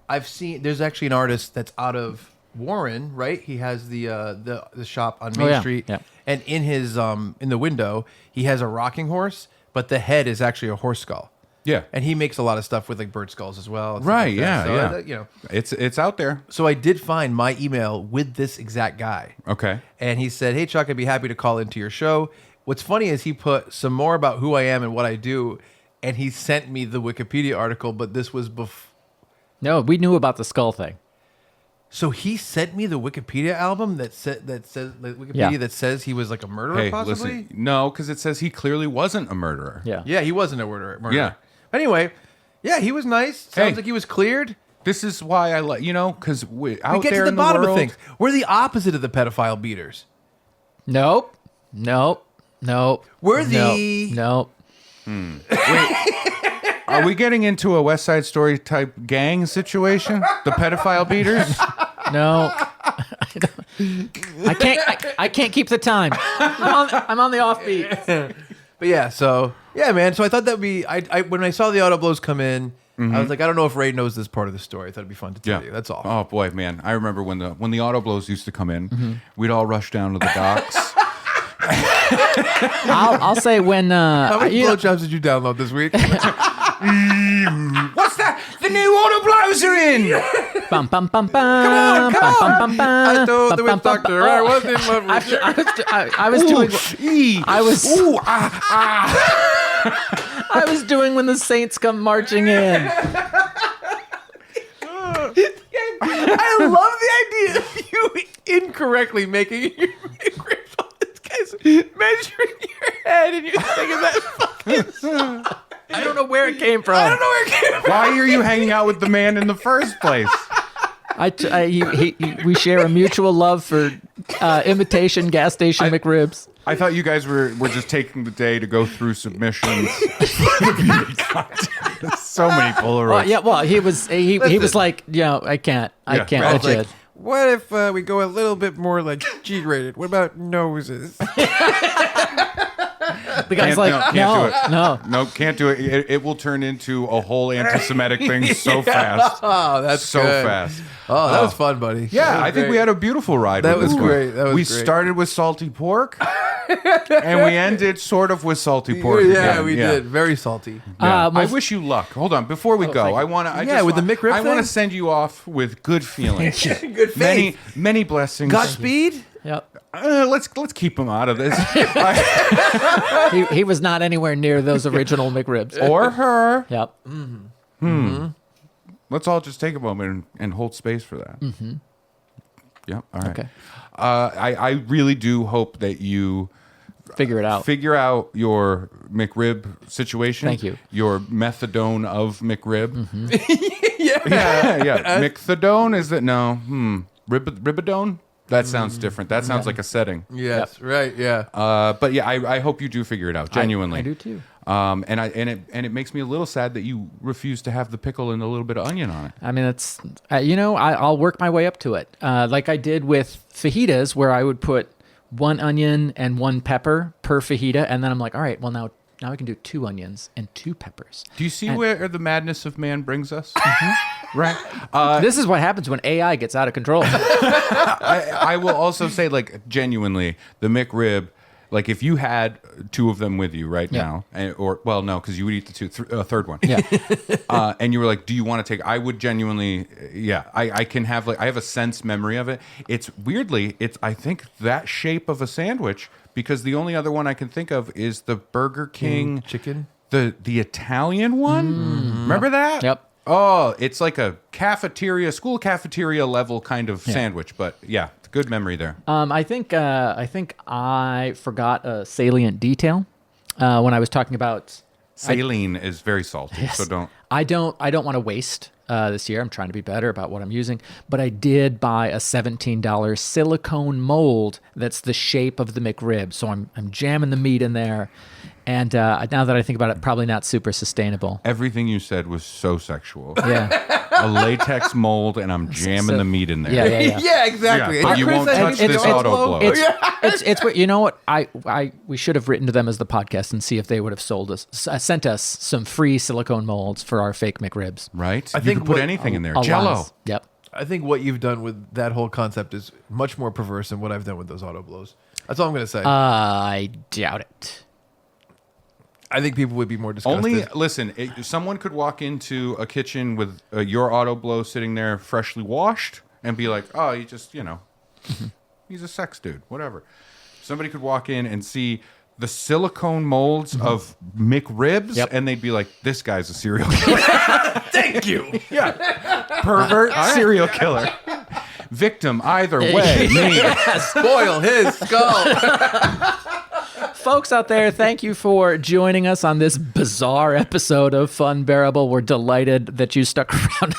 B: I've seen, there's actually an artist that's out of Warren, right? He has the shop on Main
C: yeah.
B: Street.
C: Yeah.
B: And in his, in the window, he has a rocking horse, but the head is actually a horse skull.
A: Yeah.
B: And he makes a lot of stuff with like bird skulls as well. and stuff
A: Right.
B: like that.
A: Yeah.
B: So,
A: It's out there.
B: So I did find my email with this exact guy.
A: Okay.
B: And he said, hey, Chuck, I'd be happy to call into your show. What's funny is he put some more about who I am and what I do. And he sent me the Wikipedia article, but this was before.
C: No, we knew about the skull thing.
B: So he sent me the Wikipedia album that says Wikipedia
C: Yeah.
B: that says he was like a murderer,
A: Hey,
B: possibly.
A: listen. No, because it says he clearly wasn't a murderer.
C: Yeah.
B: Yeah, he wasn't a murderer.
A: Yeah.
B: Anyway, yeah, he was nice. Sounds
A: Hey.
B: like he was cleared.
A: This is why I like, because out
B: We get
A: there
B: to the
A: in
B: bottom
A: the
B: of
A: world,
B: things. We're the opposite of the pedophile beaters.
C: Nope.
B: We're the
C: Nope.
A: Are we getting into a West Side Story type gang situation? The pedophile beaters?
C: No. I can't keep the time. I'm on the offbeat.
B: But yeah, so Yeah, man. So I thought that'd be. I when I saw the auto blows come in, I was like, I don't know if Ray knows this part of the story. I thought it'd be fun to tell you. That's all.
A: Oh boy, man! I remember when the auto blows used to come in, we'd all rush down to the docks.
C: I'll say when
B: How many blowjobs did you download this week?
A: What's that? The new auto blows are in.
C: bum bum bum bum.
B: on, come
C: bum,
B: on.
C: bum, bum, bum,
B: I told the
C: bum,
B: witch
C: bum,
B: doctor
C: bum.
B: I was in love with you.
C: I was doing. I was.
A: Ooh,
C: I was doing when the Saints come marching in.
B: I love the idea of you incorrectly making your grip on this guy's measuring your head and you're singing that fucking song.
C: I don't know where it came from.
B: I don't know where it came from.
A: why are you hanging out with the man in the first place?
C: We share a mutual love for imitation gas station McRibs.
A: I thought you guys were just taking the day to go through submissions. So many Polaroids.
C: Yeah, well, he was like, I can't
A: Yeah,
C: let
A: Brad's
C: you.
B: Like, what if we go a little bit more like G-rated? What about noses?
C: The guy's like, no.
A: No, can't do it. It will turn into a whole anti-Semitic thing so fast.
B: Oh, that's
A: So
B: good.
A: fast.
B: Oh, that was fun, buddy.
A: Yeah, I think we had a beautiful ride.
B: That
A: with
B: was
A: this one.
B: great. That was
A: we
B: great.
A: started with salty pork, and we ended sort of with salty pork.
B: Yeah,
A: again.
B: we did. Very salty.
A: Yeah.
C: well,
A: I wish you luck. Hold on, before we go,
C: thank you.
A: I want to.
B: Yeah, with the McRib
A: I want to
B: thing?
A: send you off with good feelings,
B: Good
A: many
B: faith.
A: many blessings.
B: Godspeed.
C: Yep.
A: Let's keep him out of this,
C: He was not anywhere near those original McRibs.
A: or her.
C: Yep.
A: Let's all just take a moment and hold space for that. Mm-hmm. Yep. All right.
C: Okay.
A: I really do hope that you
C: Figure it out.
A: figure out your McRib situation.
C: Thank you.
A: Your methadone of McRib.
B: Yeah.
A: Yeah. Methadone, is it? No. Ribidone? That sounds different. That sounds like a setting.
B: Yes. Right. Yeah.
A: But yeah, I hope you do figure it out. Genuinely.
C: I do too.
A: And it makes me a little sad that you refuse to have the pickle and a little bit of onion on it.
C: I mean, it's I'll work my way up to it, like I did with fajitas, where I would put 1 onion and 1 pepper per fajita, and then I'm like, all right, well now we can do 2 onions and 2 peppers.
A: Do you see where the madness of man brings us? Right.
C: This is what happens when AI gets out of control.
A: I will also say, like, genuinely, the McRib, like, if you had 2 of them with you right now, no, because you would eat the third one.
C: Yeah.
A: And you were like, do you want to take, I would genuinely, I can have, like, I have a sense memory of it. It's weirdly, I think that shape of a sandwich, because the only other one I can think of is the Burger King
B: chicken.
A: The Italian one. Remember that?
C: Yep.
A: Oh, it's like a school cafeteria level kind of sandwich, but yeah, good memory there.
C: I think I forgot a salient detail when I was talking about.
A: Saline is very salty, so don't.
C: I don't want to waste this year. I'm trying to be better about what I'm using, but I did buy a $17 silicone mold that's the shape of the McRib. So I'm jamming the meat in there, and now that I think about it, probably not super sustainable.
A: Everything you said was so sexual.
C: Yeah.
A: A latex mold, and I'm jamming the meat in there.
C: Yeah.
B: Yeah. Exactly.
A: Yeah, but you won't touch this auto blow.
C: It's you know what we should have written to them as the podcast and see if they would have sent us some free silicone molds for our fake McRibs.
A: Right?
B: I
A: You
B: think
A: could put
B: what-
A: anything in there.
C: A
A: Jello.
C: lot. Yep.
B: I think what you've done with that whole concept is much more perverse than what I've done with those auto blows. That's all I'm going to say.
C: I doubt it.
B: I think people would be more disgusted.
A: Listen, someone could walk into a kitchen with your auto blow sitting there freshly washed and be like, oh, you just, he's a sex dude, whatever. Somebody could walk in and see the silicone molds of McRibs, and they'd be like, this guy's a serial killer.
B: Thank you.
A: Pervert, serial killer. Victim, either way, me.
B: Spoil his skull.
C: Folks out there, thank you for joining us on this bizarre episode of Funbearable. We're delighted that you stuck around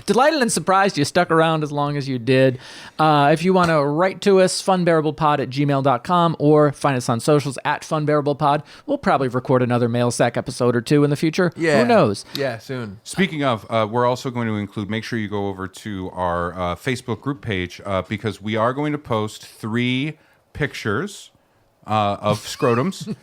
C: delighted and surprised you stuck around as long as you did. If you want to write to us, funbearablepod@gmail.com, or find us on socials @funbearablepod. We'll probably record another mail sack episode or 2 in the future.
B: Yeah.
C: Who knows?
B: Yeah, soon.
A: Speaking of, we're also going to include, make sure you go over to our Facebook group page, because we are going to post 3 pictures of scrotums.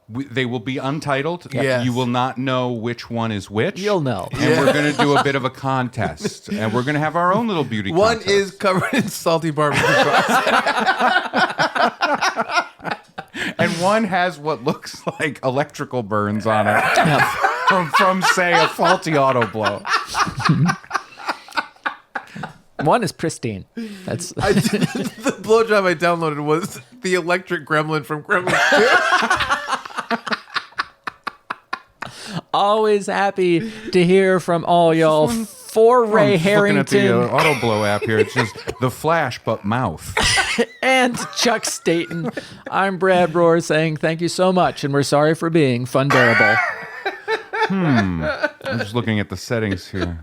A: They will be untitled.
B: Yes.
A: You will not know which one is which.
C: You'll know.
A: And we're going to do a bit of a contest. And we're going to have our own little beauty
B: One
A: contest.
B: is covered in salty barbecue sauce.
A: And one has what looks like electrical burns on it from, say, a faulty auto blow.
C: One is pristine. That's
B: The blowjob I downloaded was the electric gremlin from Gremlins 2.
C: always happy to hear from all y'all. For Ray
A: I'm just looking at
C: Harrington
A: the auto blow app here. It's just the Flash, but mouth.
C: and Chuck Staten. I'm Brad Rohr saying thank you so much, and we're sorry for being Funbearable.
A: I'm just looking at the settings here.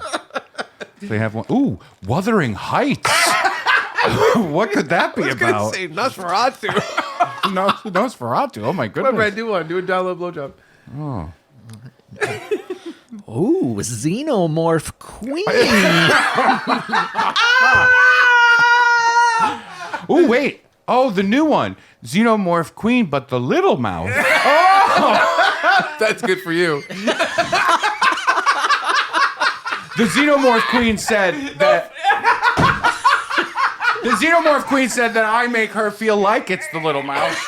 A: They have one. Ooh, Wuthering Heights. What could that be
B: I was going to
A: about?
B: say Nosferatu.
A: Nosferatu. Oh my
B: Come on, Brad,
A: goodness.
B: do one. Do a download blowjob.
C: Ooh, Xenomorph Queen.
A: Oh wait. Oh, the new one. Xenomorph Queen, but the little mouth.
B: That's good for you.
A: The Xenomorph Queen said that. The Xenomorph Queen said that I make her feel like it's the little mouse.